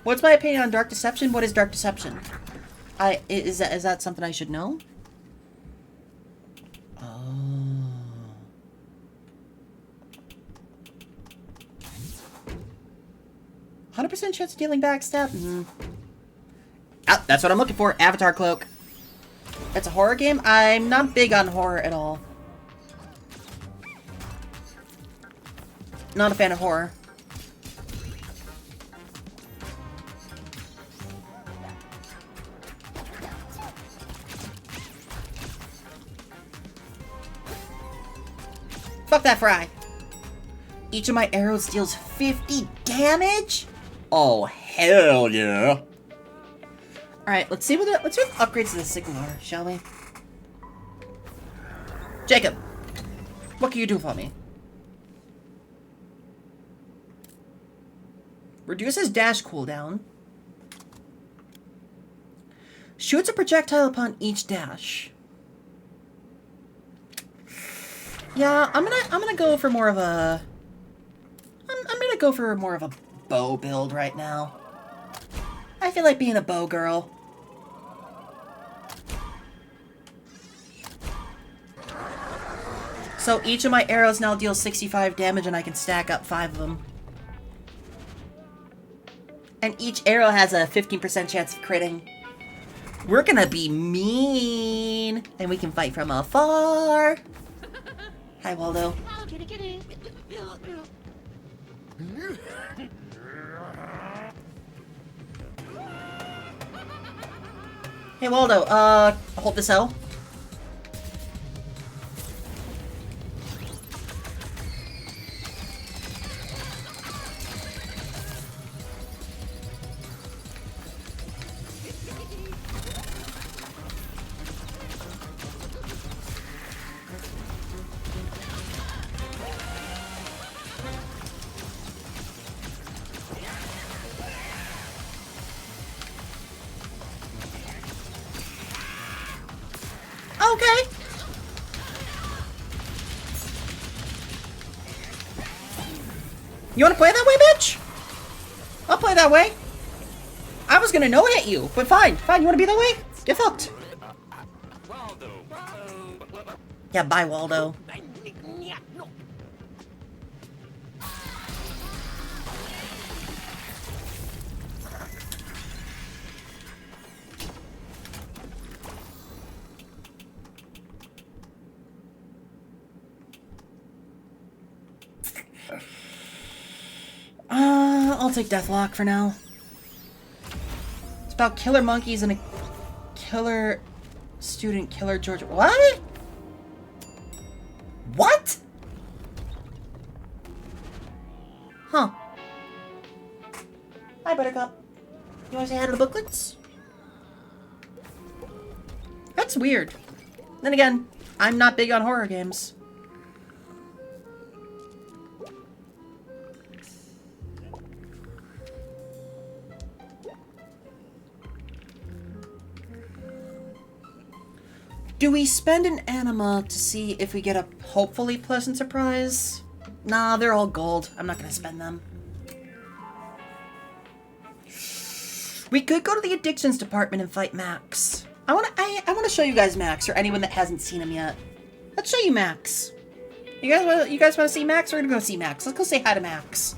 A: What's my opinion on dark deception? What is dark deception? Is that something I should know? Oh. 100% chance of dealing backstab? Ah, that's what I'm looking for. Avatar cloak. That's a horror game? I'm not big on horror at all. Not a fan of horror. Fuck that fry. Each of my arrows deals 50 damage?
B: Oh, hell yeah.
A: Alright, let's see what the upgrades to the signal are, shall we? Jacob, what can you do for me? Reduces dash cooldown. Shoots a projectile upon each dash. Yeah, I'm gonna go for more of a... I'm gonna go for more of a bow build right now. I feel like being a bow girl. So each of my arrows now deals 65 damage and I can stack up 5 of them. And each arrow has a 15% chance of critting. We're gonna be mean! And we can fight from afar! Hi, Waldo. Hey, Waldo, hold this L. Okay. You wanna play that way, bitch? I'll play that way. I was gonna no-hit you, but fine. Fine, you wanna be that way? Get fucked. Yeah, bye, Waldo. I'll take Deathlock for now. It's about killer monkeys and a killer student, killer George. What? What? Huh. Hi, Buttercup. You want to say hi to the booklets? That's weird. Then again, I'm not big on horror games. Do we spend an anima to see if we get a hopefully pleasant surprise? Nah, they're all gold. I'm not gonna spend them. We could go to the addictions department and fight Max. I wanna show you guys Max, or anyone that hasn't seen him yet. Let's show you Max. You guys wanna see Max? We're gonna go see Max. Let's go say hi to Max.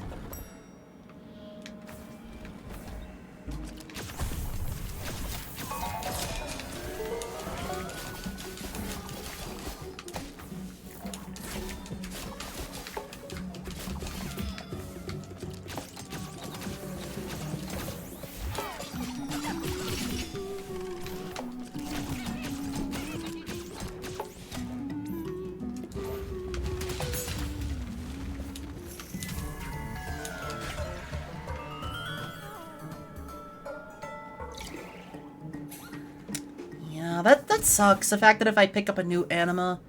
A: That sucks. The fact that if I pick up a new anima,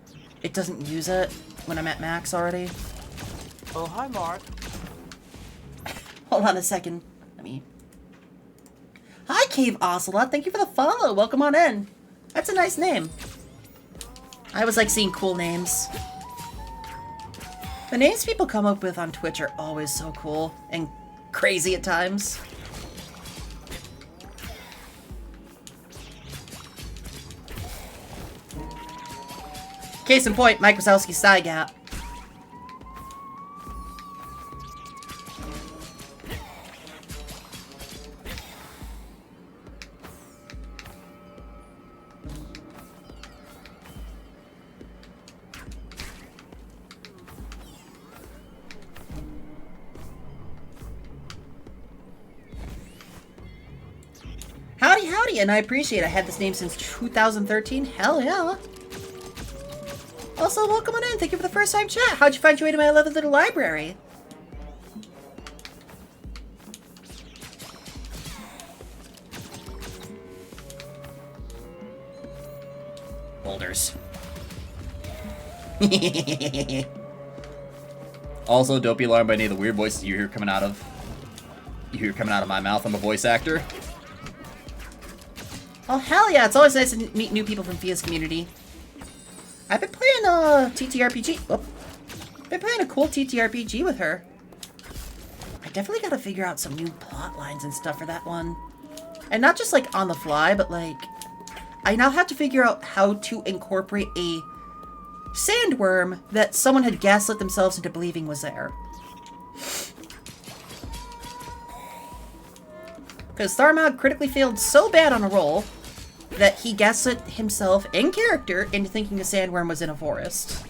A: it doesn't use it when I'm at max already.
C: Oh, hi, Mark.
A: Hold on a second. Hi, Cave Ocelot. Thank you for the follow. Welcome on in. That's a nice name. I always like seeing cool names. The names people come up with on Twitch are always so cool and crazy at times. Case in point, Mike Wazowski's Thigh Gap. Howdy, howdy, and I appreciate it. I had this name since 2013. Hell yeah. Also, welcome on in. Thank you for the first time chat. How'd you find your way to my lovely little library? Boulders.
B: Also, don't be alarmed by any of the weird voices you hear coming out of my mouth. I'm a voice actor.
A: Oh, hell yeah. It's always nice to meet new people from Fia's community. I've been playing TTRPG. Oh, been playing a cool TTRPG with her. I definitely gotta figure out some new plot lines and stuff for that one. And not just like on the fly, but like I now have to figure out how to incorporate a sandworm that someone had gaslit themselves into believing was there. Because Tharmag critically failed so bad on a roll that he gaslit himself in character into thinking a sandworm was in a forest.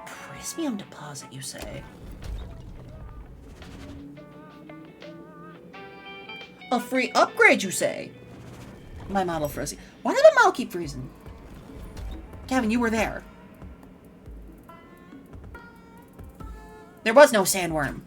A: Prismium deposit, you say? A free upgrade, you say? My model froze. Why did my model keep freezing? Gavin, you were there. There was no sandworm.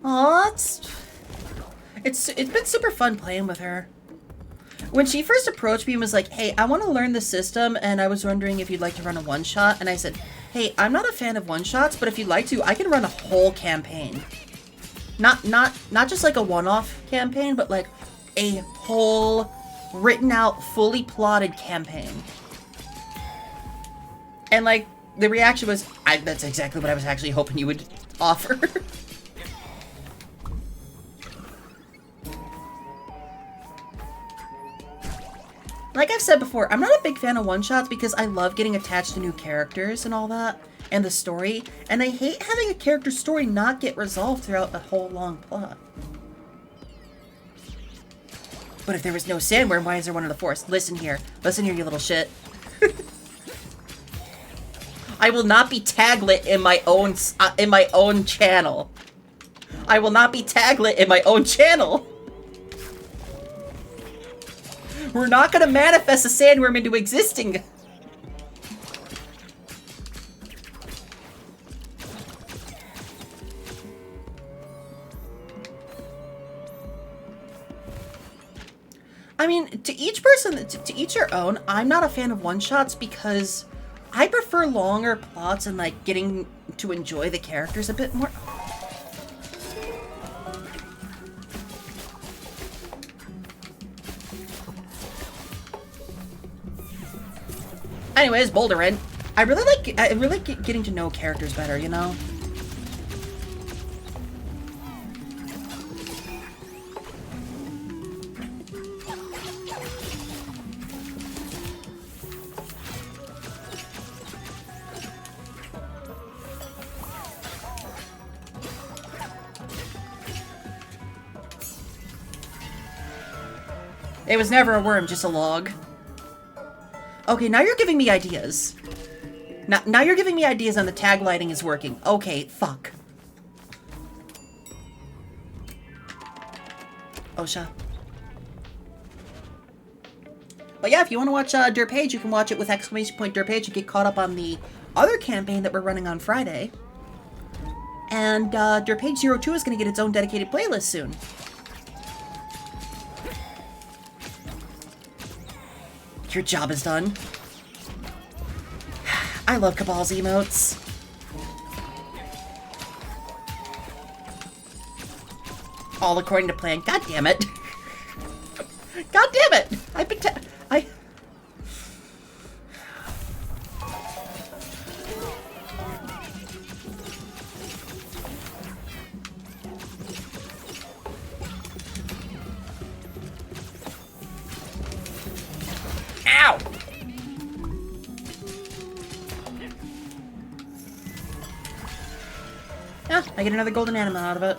A: Aw, it's been super fun playing with her. When she first approached me and was like, hey, I want to learn the system, and I was wondering if you'd like to run a one-shot, and I said, hey, I'm not a fan of one-shots, but if you'd like to, I can run a whole campaign. Not just like a one-off campaign, but like a whole written out, fully plotted campaign. And like, the reaction was, that's exactly what I was actually hoping you would offer. Like I've said before, I'm not a big fan of one-shots because I love getting attached to new characters and all that, and the story, and I hate having a character's story not get resolved throughout a whole long plot. But if there was no sandworm, why is there one in the forest? Listen here, you little shit. I will not be taglit in my own channel. I will not be taglit in my own channel. We're not gonna manifest a sandworm into existing. I mean, to each person, to each their own. I'm not a fan of one-shots because I prefer longer plots and like getting to enjoy the characters a bit more. Anyways, Boulder Inn. I really like getting to know characters better, you know? It was never a worm, just a log. Okay, now you're giving me ideas. Now you're giving me ideas on the tag lighting is working. Okay, fuck. Osha. But yeah, if you want to watch Derpage, you can watch it with ! Derpage and get caught up on the other campaign that we're running on Friday. And Derpage 02 is going to get its own dedicated playlist soon. Your job is done. I love Cabal's emotes. All according to plan. God damn it. God damn it! I... Ow! Ah, I get another golden animal out of it.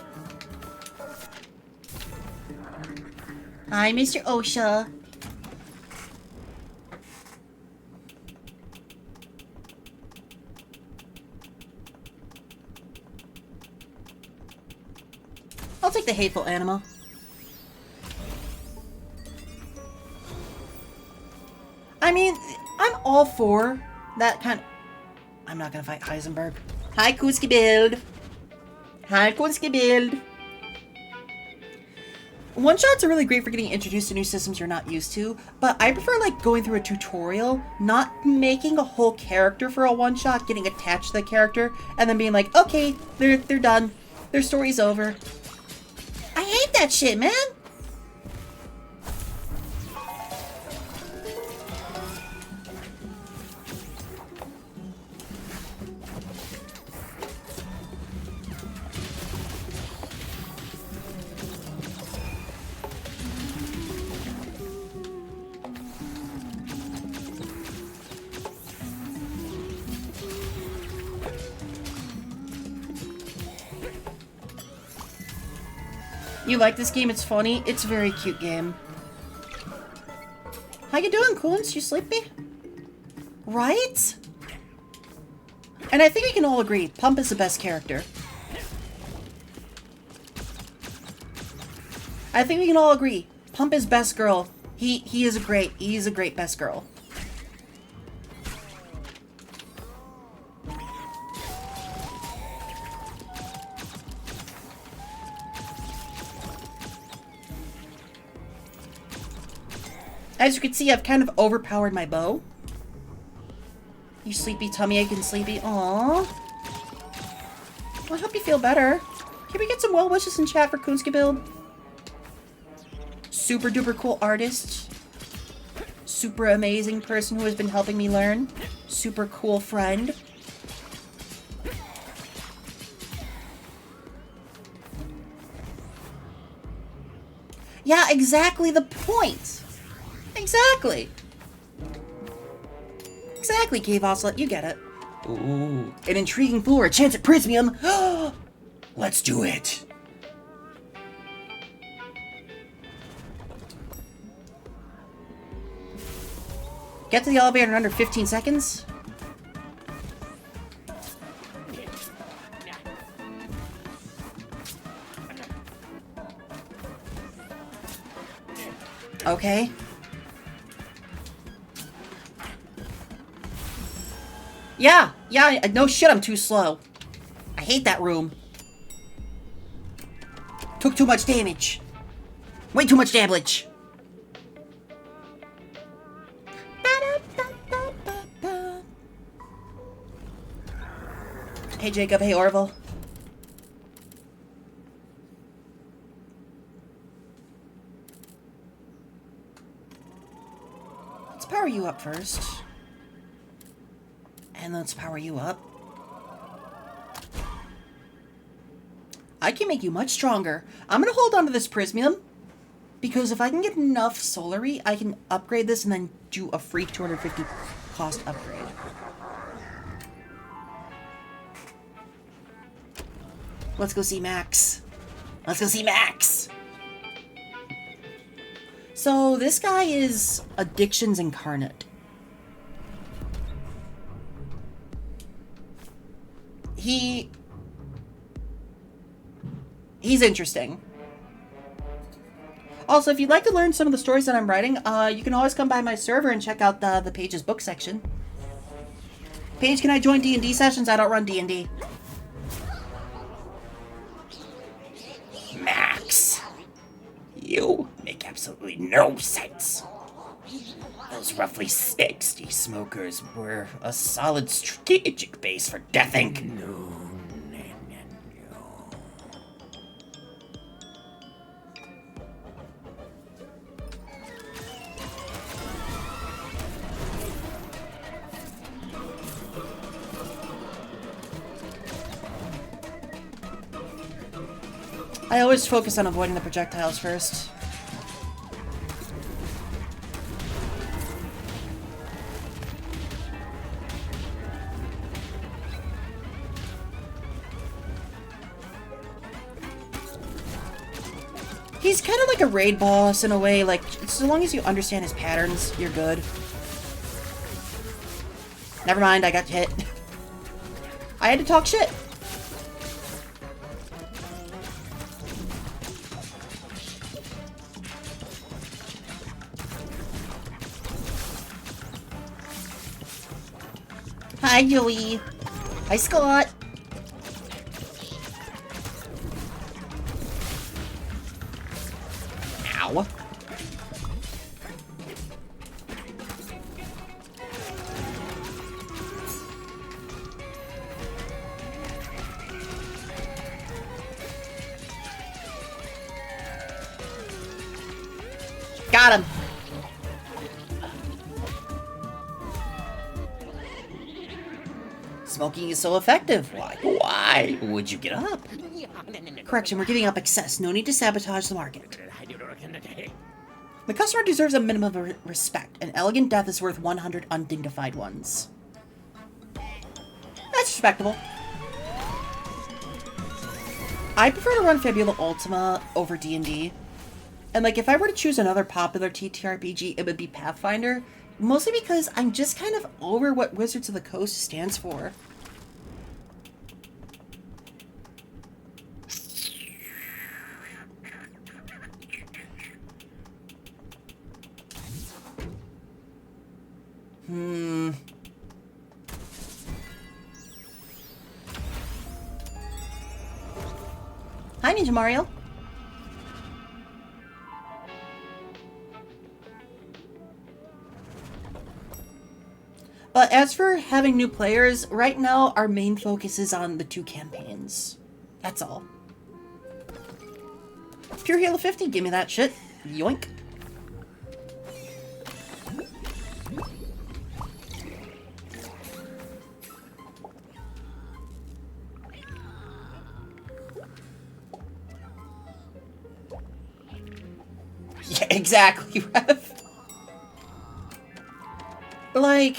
A: Hi, Mr. OSHA. I'll take the hateful animal. I mean, I'm all for that kind of... I'm not gonna fight Heisenberg. Hi, Kuski build. Hi, Kuski build. One-shots are really great for getting introduced to new systems you're not used to, but I prefer like going through a tutorial, not making a whole character for a one-shot, getting attached to the character, and then being like, okay, they're done. Their story's over. I hate that shit, man! You like this game? It's funny. It's a very cute game. How you doing, Coons? You sleepy? Right? And I think we can all agree, Pump is the best character. I think we can all agree, Pump is best girl. He's a great best girl. As you can see, I've kind of overpowered my bow. You sleepy, tummy ache and sleepy. Aww. Well, I hope you feel better. Can we get some well wishes in chat for Kunski build? Super duper cool artist. Super amazing person who has been helping me learn. Super cool friend. Yeah, exactly the point. Exactly. Exactly, Cave Ocelot, you get it. Ooh, an intriguing floor, a chance at Prismium. Let's do it. Get to the elevator in under 15 seconds. Okay. Yeah, no shit, I'm too slow. I hate that room. Took too much damage. Way too much damage. Hey Jacob, hey Orville. Let's power you up first. And let's power you up. I can make you much stronger. I'm gonna hold on to this Prismium, because if I can get enough Soulary, I can upgrade this and then do a free 250 cost upgrade. Let's go see Max. Let's go see Max! So, this guy is Addictions Incarnate. He's interesting. Also, if you'd like to learn some of the stories that I'm writing, you can always come by my server and check out the Page's book section. Paige, can I join D&D sessions? I don't run D&D. Max, you make absolutely no sense. Those roughly 60 smokers were a solid strategic base for Death Inc. I always focus on avoiding the projectiles first. He's kind of like a raid boss in a way, like, so long as you understand his patterns, you're good. Never mind, I got hit. I had to talk shit. Hi, Joey. Hi, Scott. Ow. Got him. Smoking is so effective. Why would you get up? Correction, we're giving up excess. No need to sabotage the market. The customer deserves a minimum of respect. An elegant death is worth 100 undignified ones. That's respectable. I prefer to run Fabula Ultima over D&D. And like, if I were to choose another popular TTRPG, it would be Pathfinder. Mostly because I'm just kind of over what Wizards of the Coast stands for. Hi, Ninja Mario. But as for having new players, right now our main focus is on the 2 campaigns. That's all. Pure Halo 50, give me that shit. Yoink. Yeah, exactly, Rev. Like,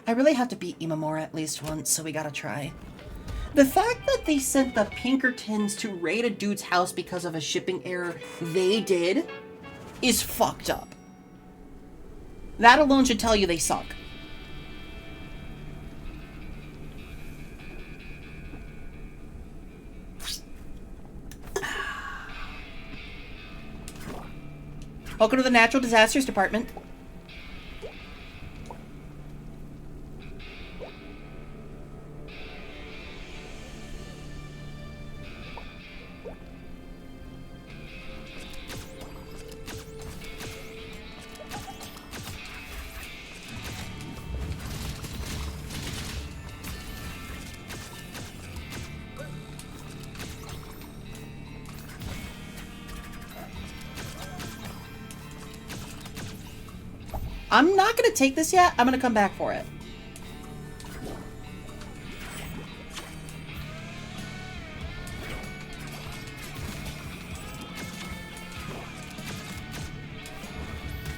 A: I really have to beat Imamura at least once, so we gotta try. The fact that they sent the Pinkertons to raid a dude's house because of a shipping error they did is fucked up. That alone should tell you they suck. Welcome to the Natural Disasters Department. I'm not going to take this yet. I'm going to come back for it.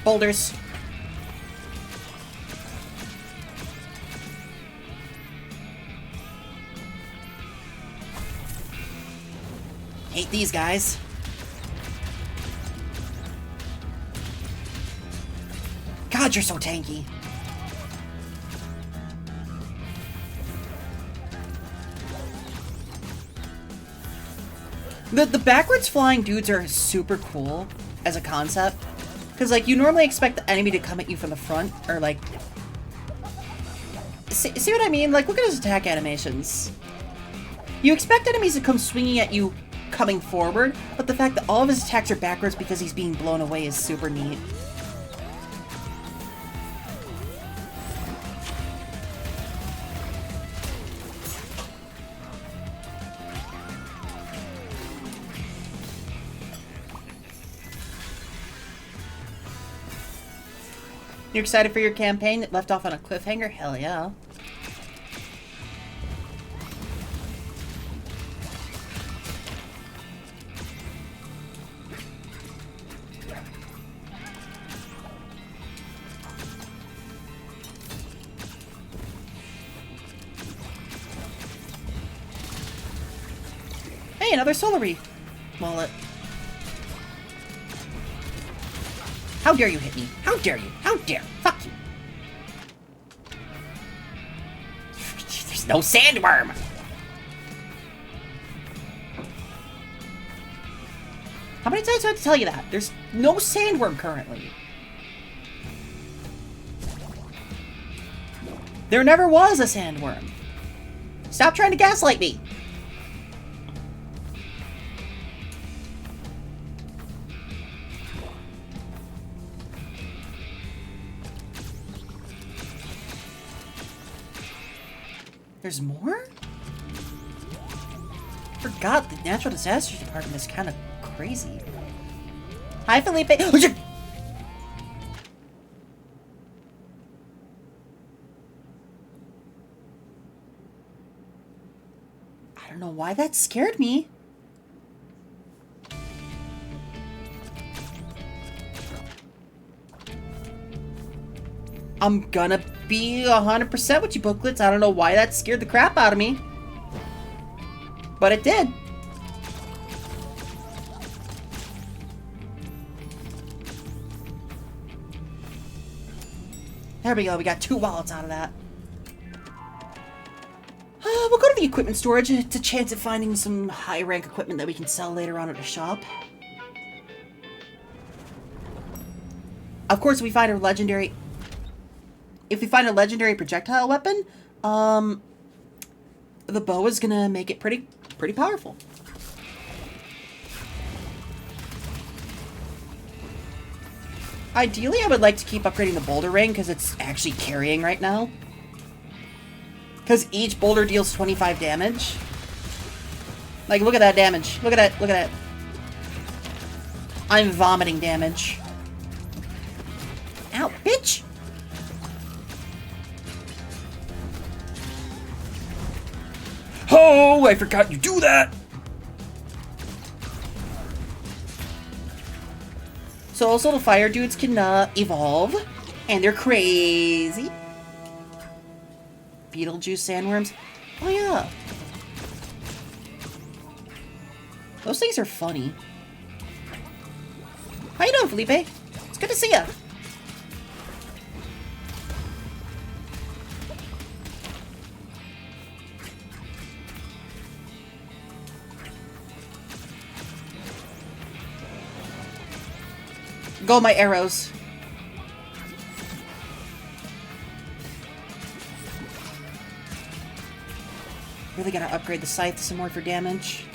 A: Boulders. Hate these guys. God, you're so tanky. The backwards flying dudes are super cool as a concept. Because, like, you normally expect the enemy to come at you from the front, or, like... See what I mean? Like, look at his attack animations. You expect enemies to come swinging at you coming forward, but the fact that all of his attacks are backwards because he's being blown away is super neat. You excited for your campaign that left off on a cliffhanger? Hell yeah. Hey, another Soulary mullet. How dare you hit me? How dare you? How dare? Fuck you. There's no sandworm. How many times do I have to tell you that? There's no sandworm currently. There never was a sandworm. Stop trying to gaslight me. There's more? Forgot the natural disasters department is kind of crazy. Hi, Felipe. Oh, shit! I don't know why that scared me. I'm gonna be 100% with you, booklets. I don't know why that scared the crap out of me. But it did. There we go. We got 2 wallets out of that. We'll go to the equipment storage. It's a chance at finding some high-rank equipment that we can sell later on at a shop. Of course, if we find a legendary... If we find a legendary projectile weapon, the bow is gonna make it pretty powerful. Ideally, I would like to keep upgrading the boulder ring because it's actually carrying right now. Because each boulder deals 25 damage. Like, look at that damage. Look at that. Look at that. I'm vomiting damage. Ow, bitch!
B: Oh, I forgot you do that!
A: So also the fire dudes can evolve. And they're crazy. Beetlejuice sandworms. Oh yeah. Those things are funny. How you doing, Felipe? It's good to see ya. Go, my arrows. Really gotta upgrade the scythe some more for damage.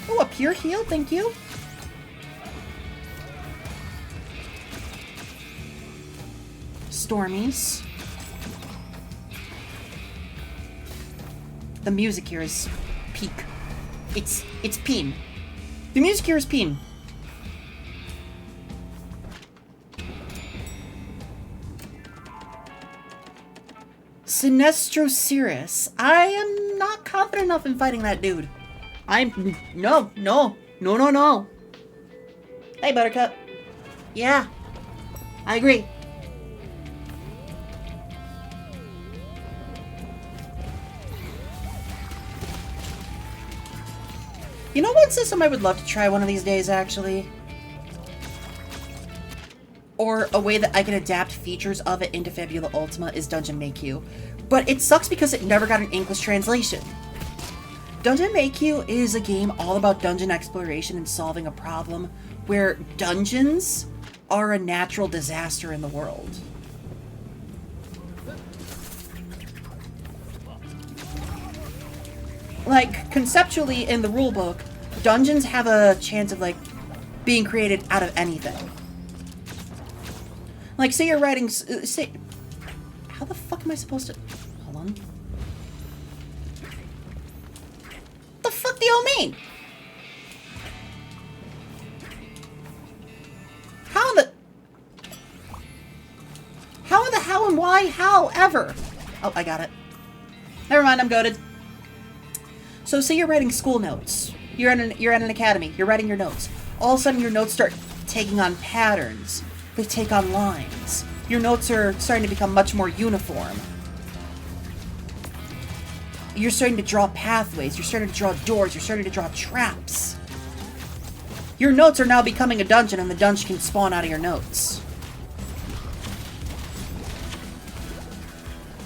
A: Oh, a pure heal, thank you. Stormies. The music here is peak. It's Peen. The music here is Peen. Sinestro Cirrus. I am not confident enough in fighting that dude. No. Hey, Buttercup. Yeah, I agree. You know what system I would love to try one of these days, actually? Or a way that I can adapt features of it into Fabula Ultima is Dungeon Make-You. But it sucks because it never got an English translation. Dungeon Make-You is a game all about dungeon exploration and solving a problem where dungeons are a natural disaster in the world. Like, conceptually in the rulebook, dungeons have a chance of, like, being created out of anything. Like, say you're writing... say... How the fuck am I supposed to... Hold on. The fuck do you mean? How the... why, how, ever. Oh, I got it. Never mind, I'm goated. So say you're writing school notes. You're at an academy. You're writing your notes. All of a sudden, your notes start taking on patterns. They take on lines. Your notes are starting to become much more uniform. You're starting to draw pathways. You're starting to draw doors. You're starting to draw traps. Your notes are now becoming a dungeon, and the dungeon can spawn out of your notes.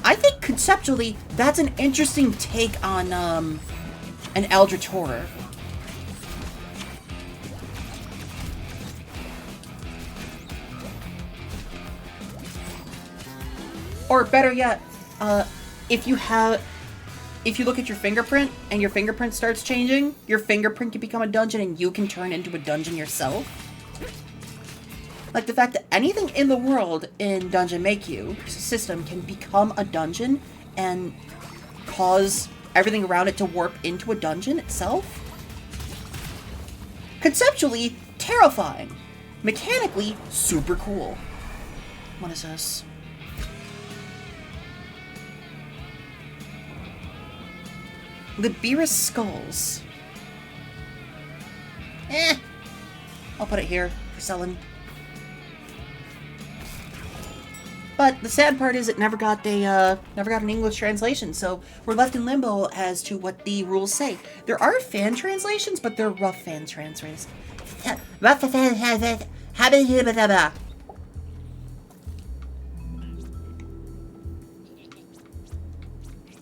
A: I think conceptually, that's an interesting take on an Eldritch horror. Or better yet, if you look at your fingerprint and your fingerprint starts changing, your fingerprint can become a dungeon and you can turn into a dungeon yourself. Like the fact that anything in the world in Dungeon Make You system can become a dungeon and cause everything around it to warp into a dungeon itself. Conceptually, terrifying. Mechanically, super cool. What is this? Libirus skulls. I'll put it here for selling. But the sad part is it never got an English translation, so we're left in limbo as to what the rules say. There are fan translations, but they're rough fan translations.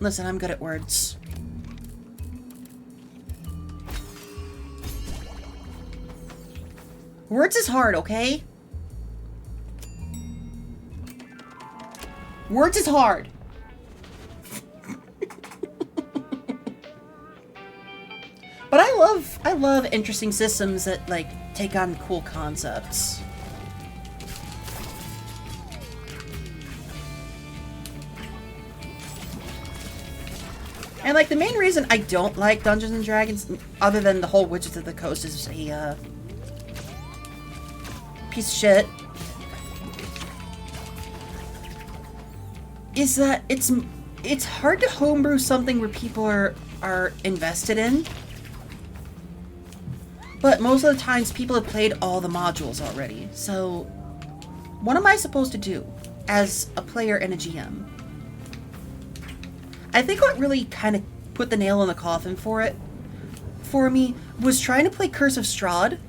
A: Listen, I'm good at words. Words is hard, okay? Words is hard. But I love interesting systems that like take on cool concepts. And like the main reason I don't like Dungeons and Dragons, other than the whole Witches of the Coast is a piece of shit, is that it's hard to homebrew something where people are invested in. But most of the times people have played all the modules already. So what am I supposed to do as a player and a GM? I think what really kind of put the nail in the coffin for me was trying to play Curse of Strahd.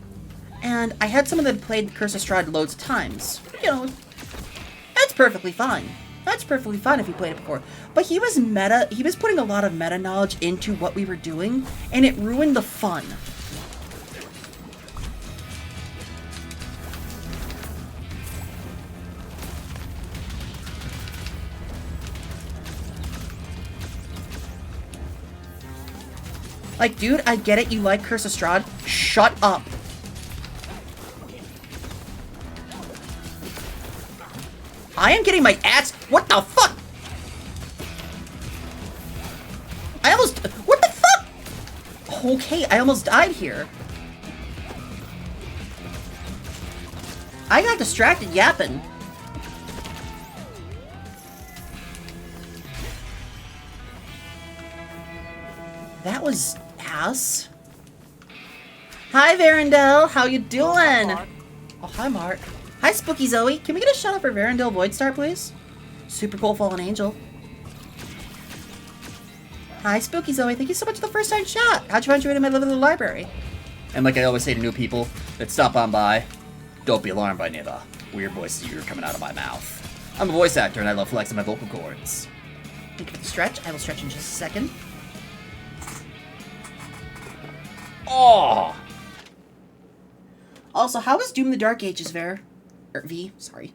A: And I had someone that had played Curse of Strahd loads of times. You know, that's perfectly fine. That's perfectly fine if you played it before. But he was putting a lot of meta knowledge into what we were doing, and it ruined the fun. Like, dude, I get it, you like Curse of Strahd. Shut up. I am getting my ass. What the fuck? What the fuck? Okay, I almost died here. I got distracted yapping. That was ass. Hi, Varendell. How you doing? Oh, hi, Mark. Hi, Spooky Zoe. Can we get a shout out for Varendell Voidstar, please? Super cool Fallen Angel. Hi, Spooky Zoe. Thank you so much for the first time chat. How'd you find your way to my little library?
B: And like I always say to new people that stop on by, don't be alarmed by any of the weird voices you hear coming out of my mouth. I'm a voice actor and I love flexing my vocal cords.
A: Thank you for the stretch. I will stretch in just a second.
B: Oh!
A: Also, how was Doom the Dark Ages, V, sorry.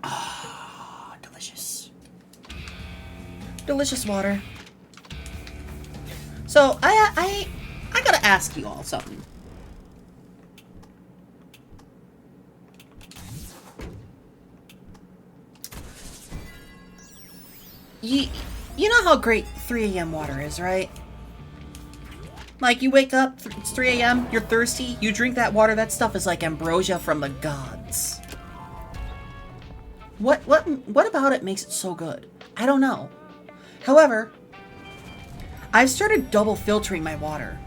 A: Ah, delicious. Delicious water. So, I gotta ask you all something. You know how great 3 a.m. water is, right? Like, you wake up, it's 3 a.m., you're thirsty, you drink that water, that stuff is like ambrosia from the gods. What about it makes it so good? I don't know. However, I've started double filtering my water.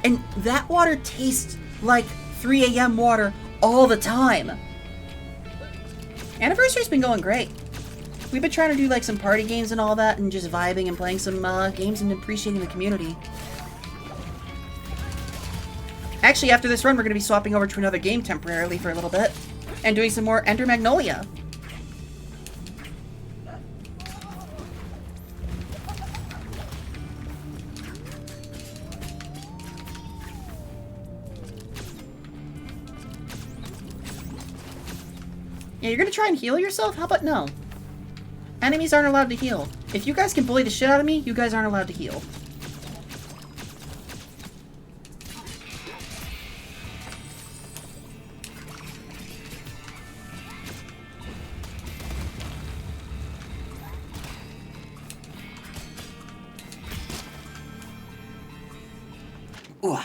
A: And that water tastes like 3 a.m. water all the time. Anniversary's been going great. We've been trying to do like some party games and all that and just vibing and playing some games and appreciating the community. Actually, after this run, we're going to be swapping over to another game temporarily for a little bit and doing some more Ender Magnolia. Yeah, you're gonna try and heal yourself? How about no? Enemies aren't allowed to heal. If you guys can bully the shit out of me, you guys aren't allowed to heal. Ooh.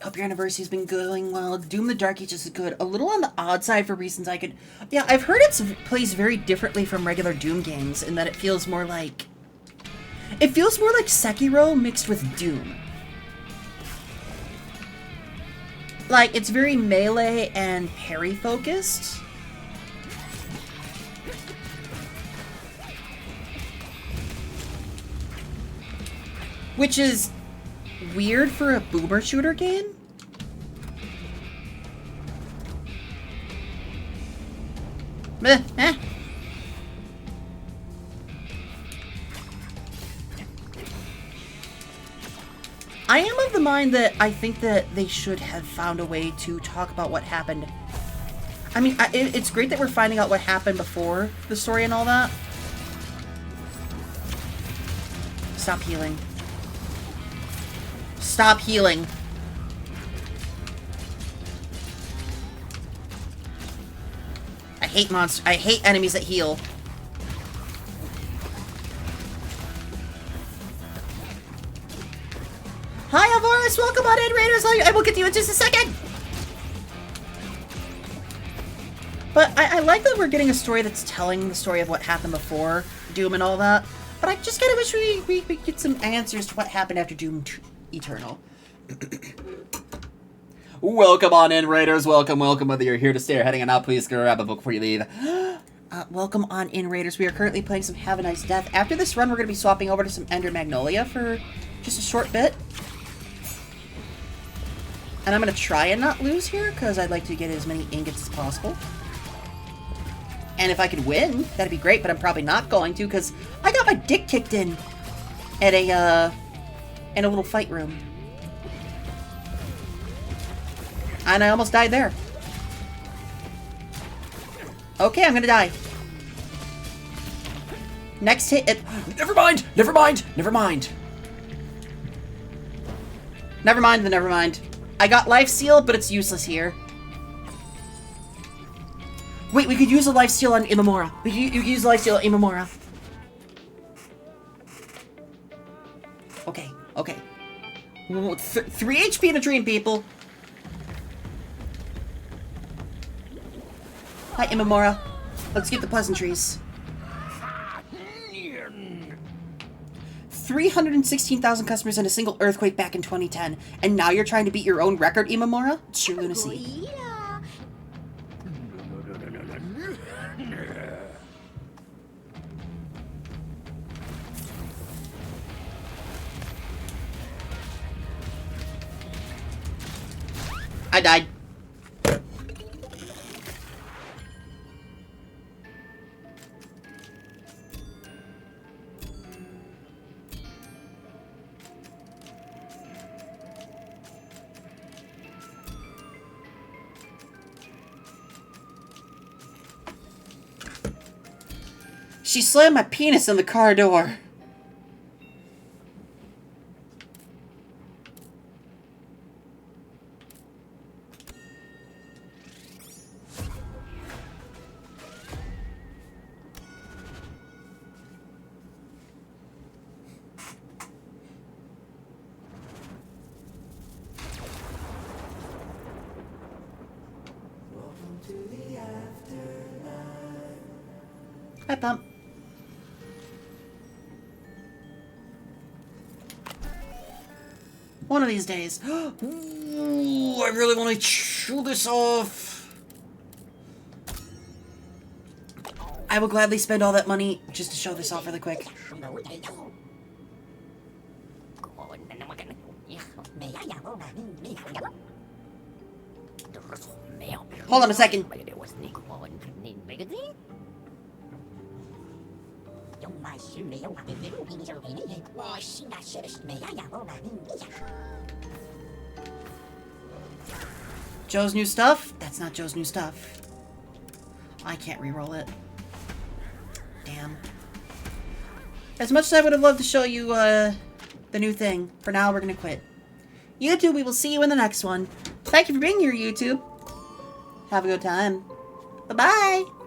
A: Hope your anniversary's been going well. Doom the Dark Ages is good. A little on the odd side for reasons I could... Yeah, I've heard it plays very differently from regular Doom games in that it feels more like... It feels more like Sekiro mixed with Doom. Like, it's very melee and parry focused. Which is weird for a boomer shooter game. Eh. I am of the mind that I think that they should have found a way to talk about what happened. I mean, it's great that we're finding out what happened before the story and all that. Stop healing. Stop healing. I hate monsters. I hate enemies that heal. Hi, Alvarez! Welcome on in, Raiders! I will get to you in just a second! But I like that we're getting a story that's telling the story of what happened before Doom and all that. But I just kind of wish we could get some answers to what happened after Doom Eternal.
B: Welcome on in, Raiders. Welcome. Whether you're here to stay or heading on out, please grab a book before you leave.
A: Welcome on in, Raiders. We are currently playing some Have a Nice Death. After this run, we're going to be swapping over to some Ender Magnolia for just a short bit. And I'm going to try and not lose here, because I'd like to get as many ingots as possible. And if I could win, that'd be great, but I'm probably not going to, because I got my dick kicked in at a little fight room. And I almost died there. Okay, I'm gonna die. Next hit it.
B: Never mind. Never mind
A: the never mind. I got life steal, but it's useless here. Wait, we could use a life steal on Imamura. We could use a life steal on Imamura. Okay. 3 HP in a dream, people. Hi, Imamura. Let's get the pleasantries. 316,000 customers in a single earthquake back in 2010, and now you're trying to beat your own record, Imamura? It's sheer lunacy. I died. She slammed my penis in the car door. Hi, Pump. One of these days. Ooh, I really want to chew this off. I will gladly spend all that money just to show this off really quick. Hold on a second. Joe's new stuff? That's not Joe's new stuff. I can't re-roll it. Damn. As much as I would have loved to show you, the new thing, for now we're gonna quit. YouTube, we will see you in the next one. Thank you for being here, YouTube. Have a good time. Bye-bye!